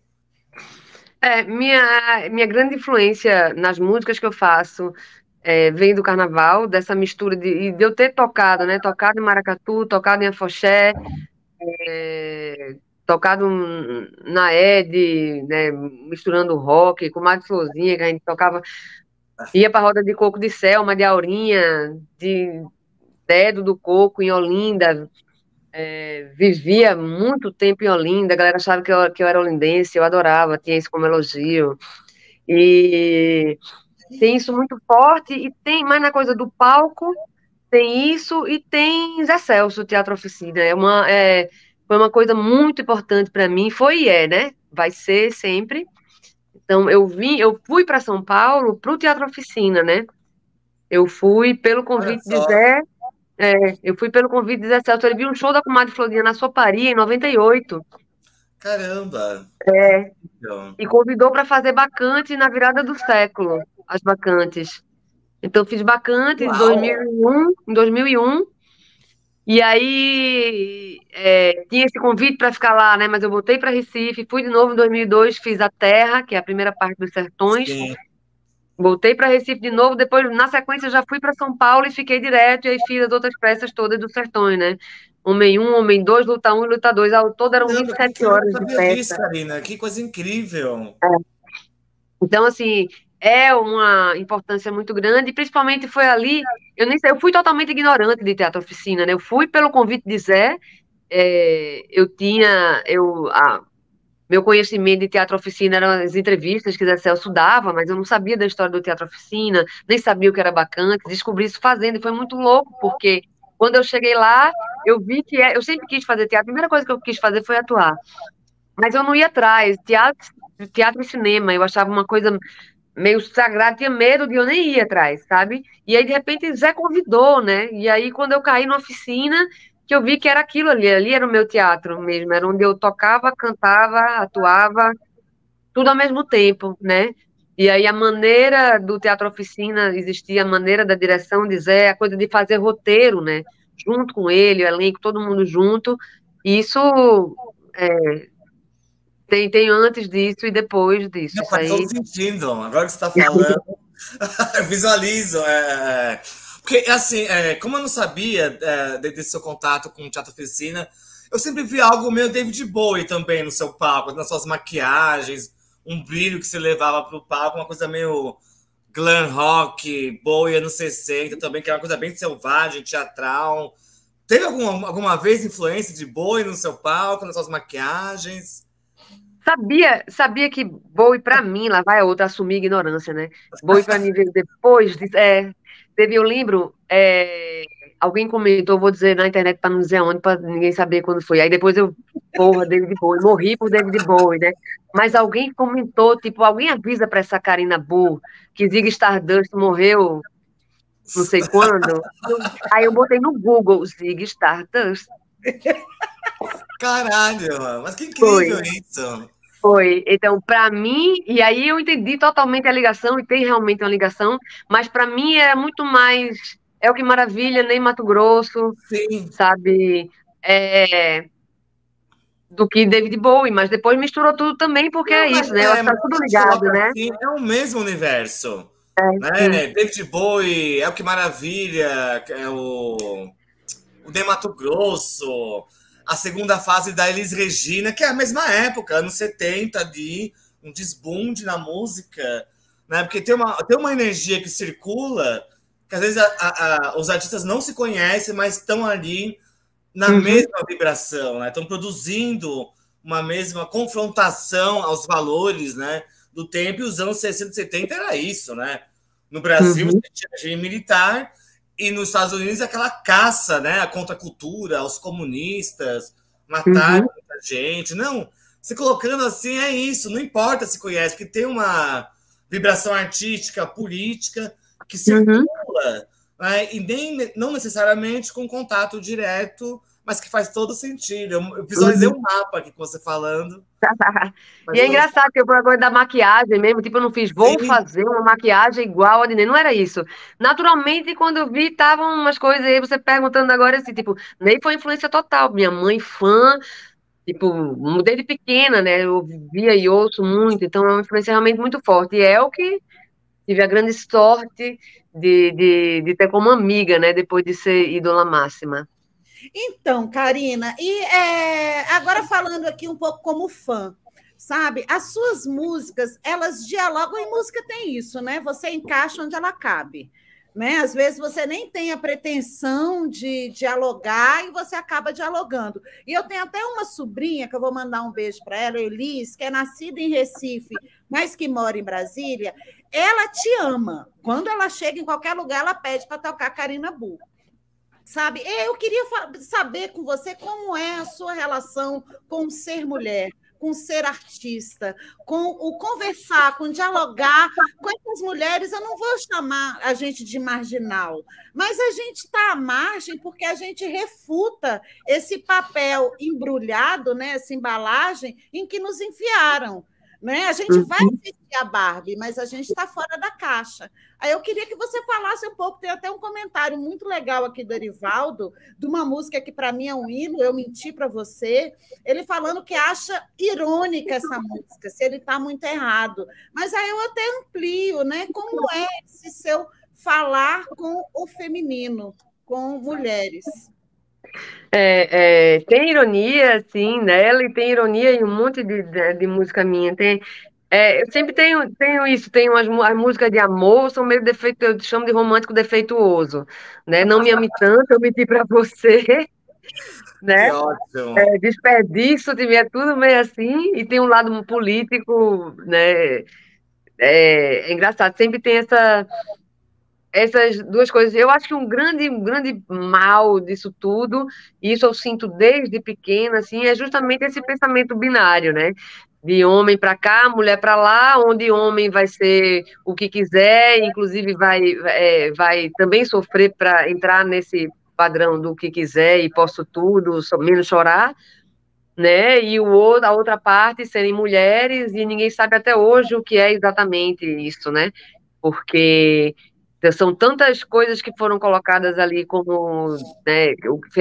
Minha grande influência nas músicas que eu faço vem do carnaval, dessa mistura de eu ter tocado, né? Tocado em maracatu, tocado em afoxé, é, tocado na Ed, né? Misturando rock com Madre Florzinha, que a gente tocava, ia pra roda de coco de Selma, de Aurinha, de Dedo do Coco em Olinda. Vivia muito tempo em Olinda, a galera achava que eu era olindense, eu adorava, tinha isso como elogio. E tem isso muito forte, e tem mais na coisa do palco, tem isso, e tem Zé Celso, Teatro Oficina. Foi uma coisa muito importante para mim, foi e é, né? Vai ser sempre. Então, eu fui para São Paulo para o Teatro Oficina, né? Eu fui pelo Olha convite de só, Zé, eu fui pelo convite de Zé Celso. Ele viu um show da Comadre Florinha na Soparia, em 98, caramba! é, Então, e convidou para fazer bacante na virada do século, as bacantes. Então, fiz bacante em uau! 2001, e aí tinha esse convite para ficar lá, né? Mas eu voltei para Recife, fui de novo em 2002, fiz a Terra, que é a primeira parte dos Sertões, Sim. voltei para Recife de novo, depois, na sequência, já fui para São Paulo e fiquei direto, e aí fiz as outras peças todas dos Sertões, né? Homem um, Homem 2, Luta um e Luta 2. Ao todo eram Caramba, que 27 incrível, eu não horas de sabia disso, peça. Karina. Que coisa incrível. Então, assim, é uma importância muito grande, e principalmente foi ali, eu nem sei, eu fui totalmente ignorante de teatro oficina, né? Eu fui pelo convite de Zé, eu tinha, meu conhecimento de teatro oficina eram as entrevistas que Zé Celso dava, mas eu não sabia da história do teatro oficina, nem sabia o que era bacante, descobri isso fazendo, e foi muito louco, porque quando eu cheguei lá, eu vi que eu sempre quis fazer teatro, a primeira coisa que eu quis fazer foi atuar, mas eu não ia atrás, teatro e cinema, eu achava uma coisa meio sagrado, tinha medo de eu nem ir atrás, sabe? E aí, de repente, Zé convidou, né? E aí, quando eu caí na oficina, que eu vi que era aquilo ali era o meu teatro mesmo, era onde eu tocava, cantava, atuava, tudo ao mesmo tempo, né? E aí a maneira do teatro oficina existia, a maneira da direção de Zé, a coisa de fazer roteiro, né? Junto com ele, o elenco, todo mundo junto. E isso tem antes disso e depois disso. Não, Isso faz todo aí. sentido. Agora que você está falando, eu visualizo. Porque, assim, como eu não sabia desse seu contato com o Teatro Oficina, eu sempre vi algo meio David Bowie também no seu palco, nas suas maquiagens, um brilho que você levava para o palco, uma coisa meio glam rock, Bowie anos 60 também, que é uma coisa bem selvagem, teatral. Teve alguma vez influência de Bowie no seu palco, nas suas maquiagens? Sabia que Bowie, para mim, lá vai a outra assumir ignorância, né? Bowie, para mim, veio depois disso. Teve um livro, alguém comentou, vou dizer na internet para não dizer onde, para ninguém saber quando foi. Aí depois porra, David Bowie, morri por David Bowie, né? Mas alguém comentou, tipo, alguém avisa para essa Karina Burr que Ziggy Stardust morreu não sei quando. Aí eu botei no Google, Ziggy Stardust. Caralho, mas que Foi. incrível isso! Foi. Então, para mim, e aí eu entendi totalmente a ligação, e tem realmente uma ligação, mas para mim é muito mais. É o que maravilha, nem Mato Grosso, Sim, sabe? É, do que David Bowie, mas depois misturou tudo também, porque é não, isso, né? Eu acho que mas tá tudo quando a gente ligado, coloca né? assim, é o mesmo universo. Sim. Né? David Bowie, é o que maravilha, é o De Mato Grosso, a segunda fase da Elis Regina, que é a mesma época, anos 70, de um desbunde na música, né? Porque tem uma energia que circula, que às vezes os artistas não se conhecem, mas estão ali na mesma vibração, né? Estão produzindo uma mesma confrontação aos valores, né, do tempo, e os anos 60 e 70 era isso, né? No Brasil, você tinha regime militar, e nos Estados Unidos aquela caça, né, à contracultura, aos comunistas, matar muita gente. Não, se colocando assim é isso, não importa se conhece, porque tem uma vibração artística, política, que circula, né, e nem, não necessariamente com contato direto, mas que faz todo sentido. Eu visualizei um mapa aqui com você falando. E é engraçado que eu agora da maquiagem mesmo, tipo, eu não fiz, vou fazer uma maquiagem igual a Adnê, não era isso. Naturalmente, quando eu vi, estavam umas coisas aí, você perguntando agora assim, tipo, Ney foi influência total, minha mãe fã, tipo, desde pequena, né, eu via e ouço muito, então é uma influência realmente muito forte, e é o que tive a grande sorte de ter como amiga, né, depois de ser ídola máxima. Então, Karina, e agora falando aqui um pouco como fã, sabe? As suas músicas, elas dialogam, e música tem isso, né? Você encaixa onde ela cabe, né? Às vezes você nem tem a pretensão de dialogar e você acaba dialogando. E eu tenho até uma sobrinha, que eu vou mandar um beijo para ela, Elis, que é nascida em Recife, mas que mora em Brasília. Ela te ama. Quando ela chega em qualquer lugar, ela pede para tocar Karina Burr. Sabe? Eu queria saber com você como é a sua relação com ser mulher, com ser artista, com o conversar, com dialogar com essas mulheres. Eu não vou chamar a gente de marginal, mas a gente está à margem porque a gente refuta esse papel embrulhado, né, essa embalagem em que nos enfiaram. Né? A gente vai assistir a Barbie, mas a gente está fora da caixa. Aí eu queria que você falasse um pouco, tem até um comentário muito legal aqui do Erivaldo, de uma música que para mim é um hino, Eu Menti para Você, ele falando que acha irônica essa música, se ele está muito errado. Mas aí eu até amplio, né? Como é esse seu falar com o feminino, com mulheres? Tem ironia, sim, nela, e tem ironia em um monte de música minha. Eu sempre tenho isso, tenho as músicas de amor, são meio defeito, eu chamo de romântico defeituoso, né? Não me ame tanto, eu menti pra você, né? Que ótimo. Desperdício, é tudo meio assim, e tem um lado político, né? É engraçado, sempre tem essas duas coisas. Eu acho que um grande mal disso tudo, e isso eu sinto desde pequena, assim, é justamente esse pensamento binário, né? De homem para cá, mulher para lá, onde homem vai ser o que quiser, inclusive vai também sofrer para entrar nesse padrão do que quiser e posso tudo, menos chorar, né? E a outra parte serem mulheres, e ninguém sabe até hoje o que é exatamente isso, né? Porque são tantas coisas que foram colocadas ali como, né,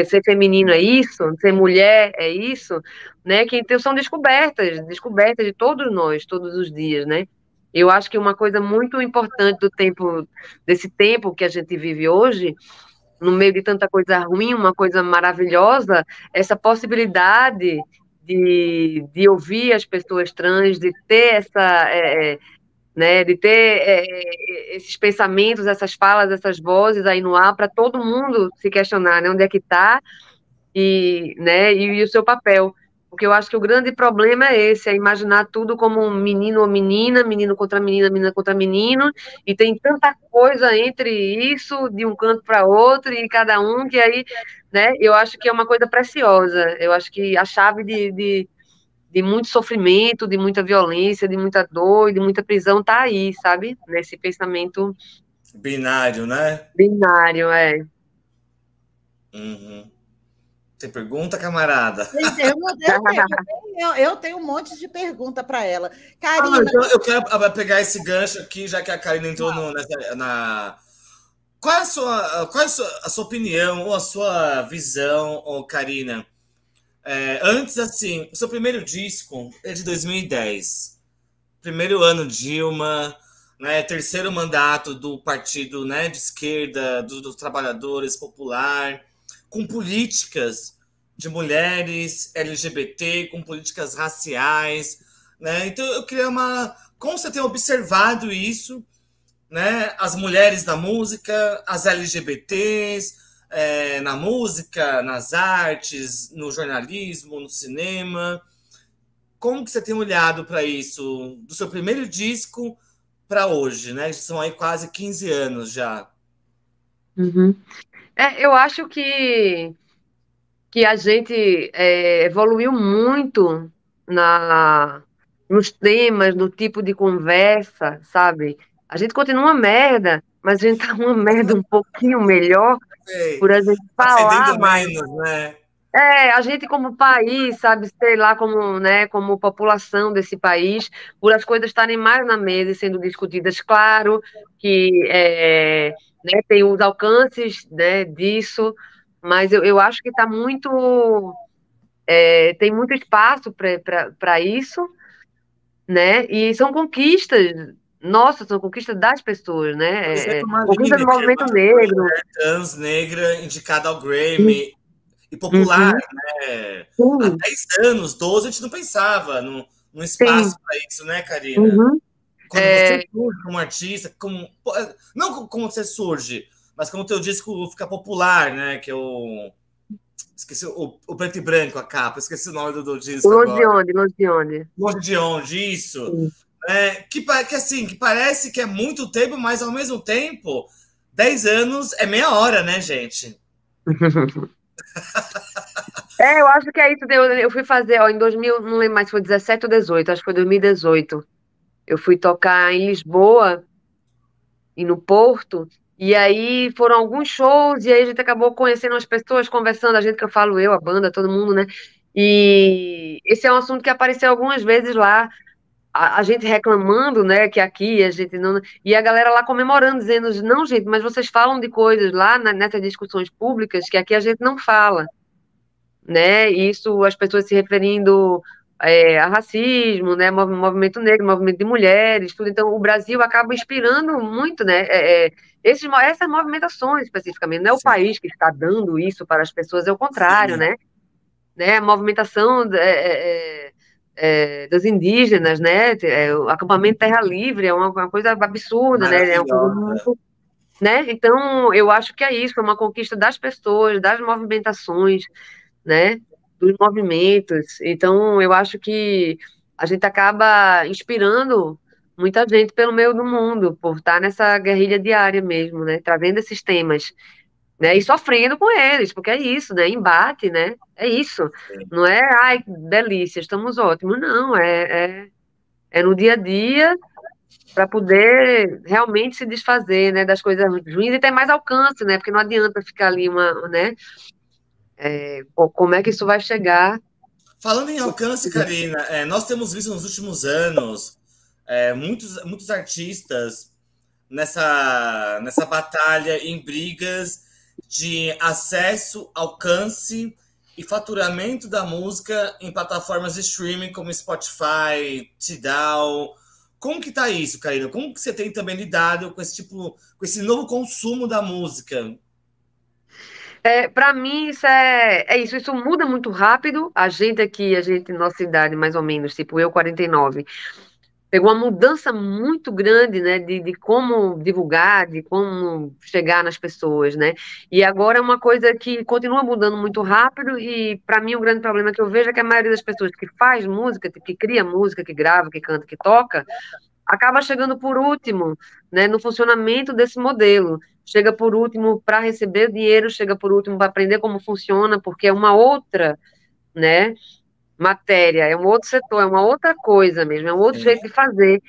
ser feminino é isso, ser mulher é isso, né, que então são descobertas de todos nós, todos os dias, né? Eu acho que uma coisa muito importante desse tempo que a gente vive hoje, no meio de tanta coisa ruim, uma coisa maravilhosa, essa possibilidade de ouvir as pessoas trans, de ter né, de ter esses pensamentos, essas falas, essas vozes aí no ar, para todo mundo se questionar, né, onde é que está né, e o seu papel. Porque eu acho que o grande problema é esse, é imaginar tudo como um menino ou menina, menino contra menina, menina contra menino, e tem tanta coisa entre isso, de um canto para outro, e cada um, que aí, né, eu acho que é uma coisa preciosa. Eu acho que a chave de muito sofrimento, de muita violência, de muita dor e de muita prisão tá aí, sabe? Nesse pensamento binário, né? Binário, é. Uhum. Tem pergunta, camarada? Eu tenho um monte de pergunta para ela. Karina... então eu quero pegar esse gancho aqui, já que a Karina entrou Qual é a sua opinião ou a sua visão, Karina? Antes, assim, o seu primeiro disco é de 2010. Primeiro ano Dilma, né, terceiro mandato do partido, né, de esquerda, dos trabalhadores popular, com políticas de mulheres, LGBT, com políticas raciais, né? Então eu queria como você tem observado isso, né? As mulheres da música, as LGBTs, na música, nas artes, no jornalismo, no cinema. Como que você tem olhado para isso, do seu primeiro disco para hoje, né? São aí quase 15 anos já. Uhum. Eu acho que a gente evoluiu muito na, nos temas, no tipo de conversa, sabe? A gente continua uma merda, mas a gente tá uma merda um pouquinho melhor Sei. por a gente Tá falar fedendo mais. menos, né? A gente como país, sabe, sei lá, como, né, como população desse país, por as coisas estarem mais na mesa e sendo discutidas, claro que né, tem os alcances, né, disso, mas eu acho que está muito, tem muito espaço para isso, né, e são conquistas, nossa, são conquistas das pessoas, Por né, exemplo, conquista Maline, do que é movimento uma negro. mulher trans negra indicada ao Grammy e popular, Uhum, né? Há sim, 10 anos, 12, a gente não pensava num sim, espaço para isso, né, Karina? uhum, Quando você surge como artista, não como você surge, mas como o teu disco fica popular, né? Que eu esqueci o preto e branco, a capa, esqueci o nome do o disco Longe de agora. Onde, Longe de Onde. Longe de onde, isso. Sim. Que assim, que parece que é muito tempo, mas ao mesmo tempo, 10 anos é meia hora, né, gente? Eu acho que é isso. Eu fui fazer, ó, em 2000, não lembro mais se foi 17 ou 18, acho que foi 2018. Eu fui tocar em Lisboa e no Porto, e aí foram alguns shows, e aí a gente acabou conhecendo as pessoas, conversando, a gente que eu falo, eu, a banda, todo mundo, né? E esse é um assunto que apareceu algumas vezes lá, a gente reclamando, né, que aqui a gente não. E a galera lá comemorando, dizendo, não, gente, mas vocês falam de coisas lá nessas discussões públicas que aqui a gente não fala, né? Isso as pessoas se referindo a racismo, né? Movimento negro, movimento de mulheres, tudo. Então, o Brasil acaba inspirando muito, né? Essas movimentações especificamente. Não é o Sim, país que está dando isso para as pessoas, é o contrário, sim, né? A movimentação das indígenas, né? O acampamento Terra Livre é uma coisa absurda, né? É uma coisa maravilhosa. muito, né? Então, eu acho que é isso, é uma conquista das pessoas, das movimentações, né, dos movimentos. Então, eu acho que a gente acaba inspirando muita gente pelo meio do mundo, por estar nessa guerrilha diária mesmo, né, trazendo esses temas, né, e sofrendo com eles, porque é isso, né, embate, né, é isso. Não é, ai, que delícia, estamos ótimos, não, é no dia a dia para poder realmente se desfazer, né, das coisas ruins e ter mais alcance, né, porque não adianta ficar ali né, como é que isso vai chegar. Falando em alcance, Karina, nós temos visto nos últimos anos muitos artistas nessa batalha em brigas de acesso, alcance e faturamento da música em plataformas de streaming como Spotify, Tidal. Como que tá isso, Karina? Como que você tem também lidado com com esse novo consumo da música? Para mim, isso muda muito rápido. A gente aqui, nossa idade, mais ou menos, tipo eu, 49, pegou uma mudança muito grande, né, de como divulgar, de como chegar nas pessoas, né? E agora é uma coisa que continua mudando muito rápido, e para mim o grande problema que eu vejo é que a maioria das pessoas que faz música, que cria música, que grava, que canta, que toca, acaba chegando por último, né, no funcionamento desse modelo. Chega por último para receber dinheiro, chega por último para aprender como funciona, porque é uma outra, né, matéria, é um outro setor, é uma outra coisa mesmo, é um outro Sim, jeito de fazer.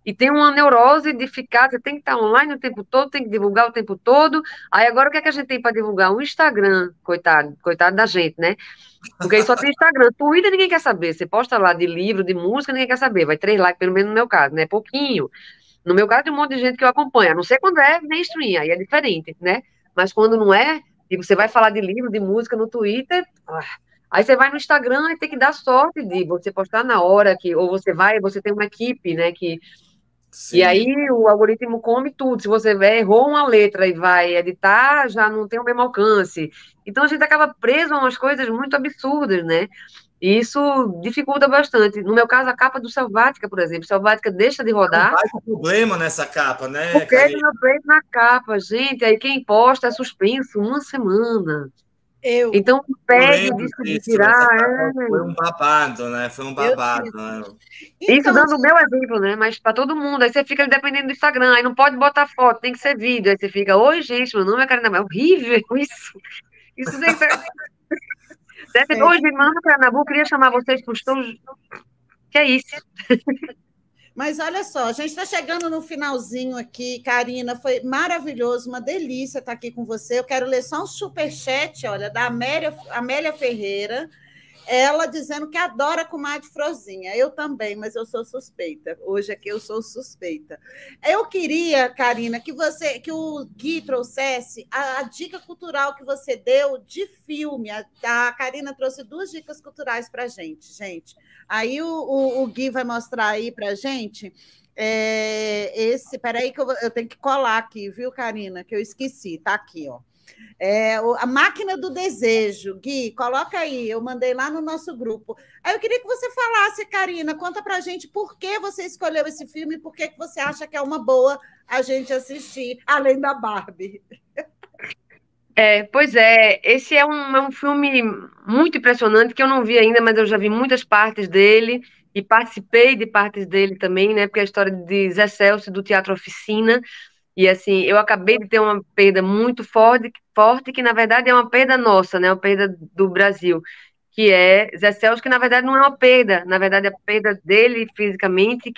E tem uma neurose de ficar, você tem que estar online o tempo todo, tem que divulgar o tempo todo. Aí agora o que é que a gente tem para divulgar? O Instagram, coitado da gente, né? Porque aí só tem Instagram. Twitter ninguém quer saber. Você posta lá de livro, de música, ninguém quer saber. Vai 3 likes, pelo menos no meu caso, né? Pouquinho. No meu caso, tem um monte de gente que eu acompanho. A não sei quando é mainstream, aí é diferente, né? Mas quando não é, e você vai falar de livro, de música no Twitter, aí você vai no Instagram e tem que dar sorte de você postar na hora que, ou você tem uma equipe, né, e aí sim, o algoritmo come tudo. Se você errou uma letra e vai editar, já não tem o mesmo alcance. Então a gente acaba preso a umas coisas muito absurdas, né? E isso dificulta bastante. No meu caso, a capa do Selvática, por exemplo. Selvática deixa de É um rodar baita problema nessa capa, né, porque ele Karine? não fez na capa, gente. Aí quem posta é suspenso uma semana. Eu, Então, Eu pede o lembro disco de disso, essa tirar. capa foi um babado, né? Foi um eu babado, tive. né? Isso Então, dando o meu exemplo, né? Mas para todo mundo. Aí você fica dependendo do Instagram. Aí não pode botar foto, tem que ser vídeo. Aí você fica, oi, gente, meu nome é Karina. É horrível isso. Isso deve. é, Hoje, mano, Carnaval, queria chamar vocês para os shows. Que é isso? mas olha só, a gente está chegando no finalzinho aqui, Karina, foi maravilhoso, uma delícia estar aqui com você. Eu quero ler só um superchat, olha, da Amélia Ferreira, ela dizendo que adora comadre Frozinha. Eu também, mas eu sou suspeita. Hoje aqui eu sou suspeita. Eu queria, Karina, que o Gui trouxesse a dica cultural que você deu de filme. A Karina trouxe 2 dicas culturais para a gente. Aí o Gui vai mostrar aí para a gente. Peraí, que eu tenho que colar aqui, viu, Karina? Que eu esqueci, tá aqui, ó. A Máquina do Desejo. Gui, coloca aí, eu mandei lá no nosso grupo. Aí eu queria que você falasse, Karina, conta pra gente por que você escolheu esse filme e por que você acha que é uma boa a gente assistir, além da Barbie. Pois é, esse é um filme muito impressionante que eu não vi ainda, mas eu já vi muitas partes dele e participei de partes dele também, né? Porque é a história de Zé Celso do Teatro Oficina. E assim, eu acabei de ter uma perda muito forte, forte, que na verdade é uma perda nossa, né? Uma perda do Brasil, que é Zé Celso, que na verdade não é uma perda, na verdade é a perda dele fisicamente,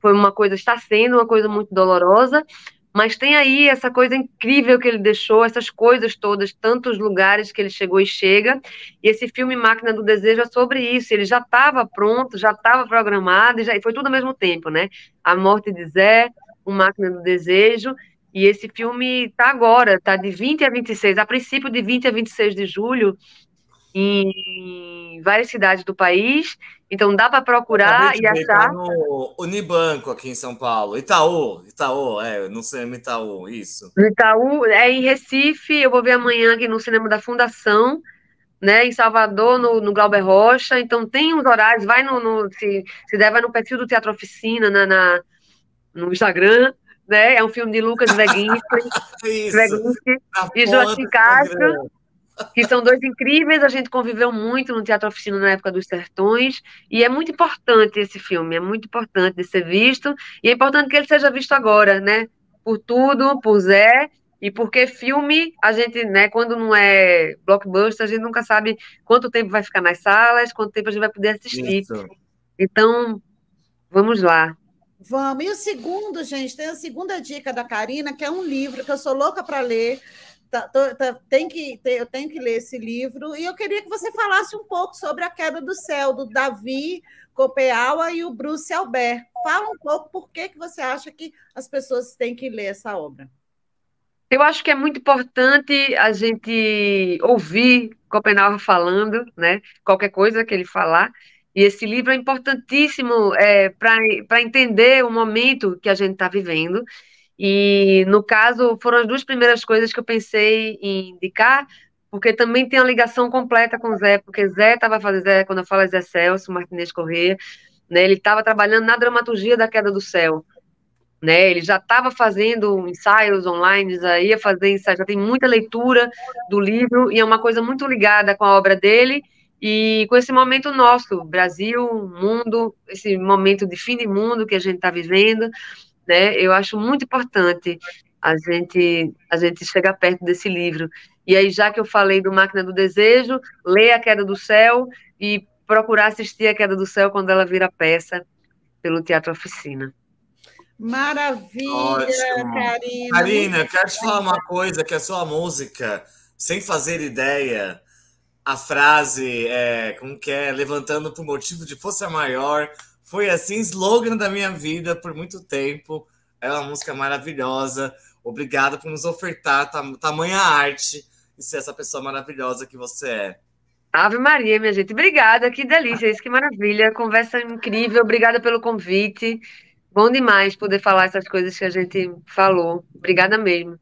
foi uma coisa, está sendo uma coisa muito dolorosa, mas tem aí essa coisa incrível que ele deixou, essas coisas todas, tantos lugares que ele chegou e chega. E esse filme Máquina do Desejo é sobre isso. Ele já estava pronto, já estava programado, e foi tudo ao mesmo tempo, né? A morte de Zé, o Máquina do Desejo. E esse filme está agora, está de 20 a 26, a princípio de 20 a 26 de julho, em várias cidades do país. Então dá para Eu acabei procurar de e ver, tá achar. no Unibanco aqui em São Paulo. Itaú, no cinema Itaú, isso. No Itaú, em Recife, eu vou ver amanhã aqui no Cinema da Fundação, né? Em Salvador, no Glauber Rocha. Então tem uns horários, vai se der, vai no perfil do Teatro Oficina no Instagram, né? É um filme de Lucas Isso, Veguinski na e porra Joaquim do Castro, Instagram. que são 2 incríveis. A gente conviveu muito no Teatro Oficina na época dos Sertões, e é muito importante esse filme, é muito importante de ser visto, e é importante que ele seja visto agora, né? Por tudo, por Zé, e porque filme, a gente, né, quando não é blockbuster, a gente nunca sabe quanto tempo vai ficar nas salas, quanto tempo a gente vai poder assistir. Isso. Então, vamos lá. Vamos. E o segundo, gente, tem a segunda dica da Karina, que é um livro que eu sou louca para ler. Eu tenho que ler esse livro. E eu queria que você falasse um pouco sobre A Queda do Céu, do Davi Copeaua e o Bruce Albert. Fala um pouco por que você acha que as pessoas têm que ler essa obra. Eu acho que é muito importante a gente ouvir Schopenhauer falando, né? Qualquer coisa que ele falar. E esse livro é importantíssimo para entender o momento que a gente está vivendo. E, no caso, foram as 2 primeiras coisas que eu pensei em indicar, porque também tem a ligação completa com o Zé, porque Zé estava fazendo, quando eu falo Zé Celso Martinez Corrêa, né? Ele estava trabalhando na dramaturgia da Queda do Céu, né? Ele já estava fazendo ensaios online, já ia fazer ensaios, já tem muita leitura do livro, e é uma coisa muito ligada com a obra dele e com esse momento nosso, Brasil, mundo, esse momento de fim de mundo que a gente está vivendo, né? Eu acho muito importante a gente chegar perto desse livro. E aí, já que eu falei do Máquina do Desejo, ler A Queda do Céu e procurar assistir A Queda do Céu quando ela vira peça pelo Teatro Oficina. Maravilha, Ótimo. Karina. Karina, eu quero te falar uma coisa, que a sua música, sem fazer ideia, a frase, como que é, levantando por motivo de força maior, foi assim, slogan da minha vida por muito tempo. É uma música maravilhosa. Obrigado por nos ofertar tamanha arte e ser essa pessoa maravilhosa que você é. Ave Maria, minha gente. Obrigada, que delícia, isso que maravilha. Conversa incrível, obrigada pelo convite. Bom demais poder falar essas coisas que a gente falou. Obrigada mesmo.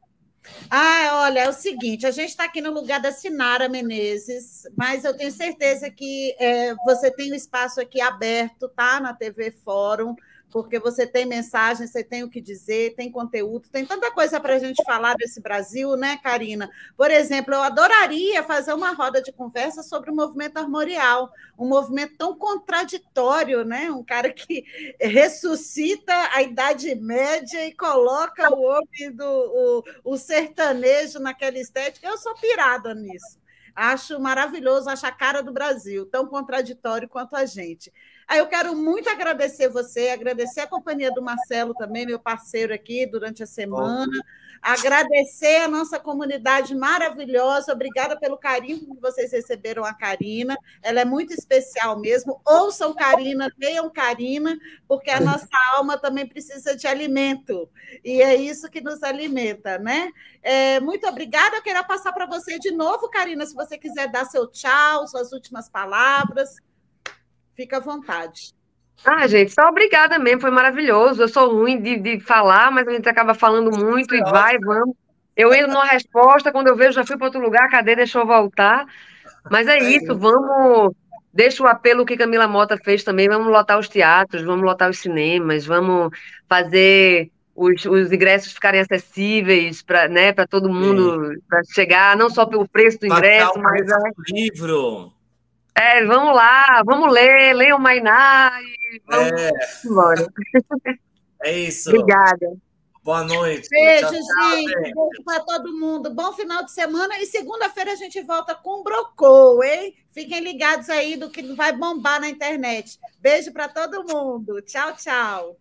Olha, é o seguinte, a gente está aqui no lugar da Sinara Menezes, mas eu tenho certeza que você tem o espaço aqui aberto, tá? Na TV Fórum, porque você tem mensagem, você tem o que dizer, tem conteúdo, tem tanta coisa para a gente falar desse Brasil, né, Karina? Por exemplo, eu adoraria fazer uma roda de conversa sobre o movimento armorial, um movimento tão contraditório, né? Um cara que ressuscita a Idade Média e coloca o homem o sertanejo naquela estética. Eu sou pirada nisso. Acho maravilhoso, acho a cara do Brasil, tão contraditório quanto a gente. Eu quero muito agradecer você, agradecer a companhia do Marcelo também, meu parceiro aqui durante a semana, agradecer a nossa comunidade maravilhosa, obrigada pelo carinho que vocês receberam a Karina, ela é muito especial mesmo, ouçam Karina, leiam Karina, porque a nossa alma também precisa de alimento, e é isso que nos alimenta, né? Muito obrigada, eu quero passar para você de novo, Karina, se você quiser dar seu tchau, suas últimas palavras. Fica à vontade. Gente, só obrigada mesmo, foi maravilhoso. Eu sou ruim de falar, mas a gente acaba falando muito e vai, vamos. Eu entro numa resposta, quando eu vejo, já fui para outro lugar, cadê? Deixa eu voltar. Mas é isso, vamos. Deixa o apelo que Camila Mota fez também, vamos lotar os teatros, vamos lotar os cinemas, vamos fazer os ingressos ficarem acessíveis para, né, para todo mundo, para chegar, não só pelo preço do ingresso, mas. Livro. Vamos lá, vamos ler, leiam Mainá e vamos embora. É isso. Obrigada. Boa noite. Beijo, tchau, gente. Beijo para todo mundo. Bom final de semana. E segunda-feira a gente volta com Brocou, hein? Fiquem ligados aí do que vai bombar na internet. Beijo para todo mundo. Tchau, tchau.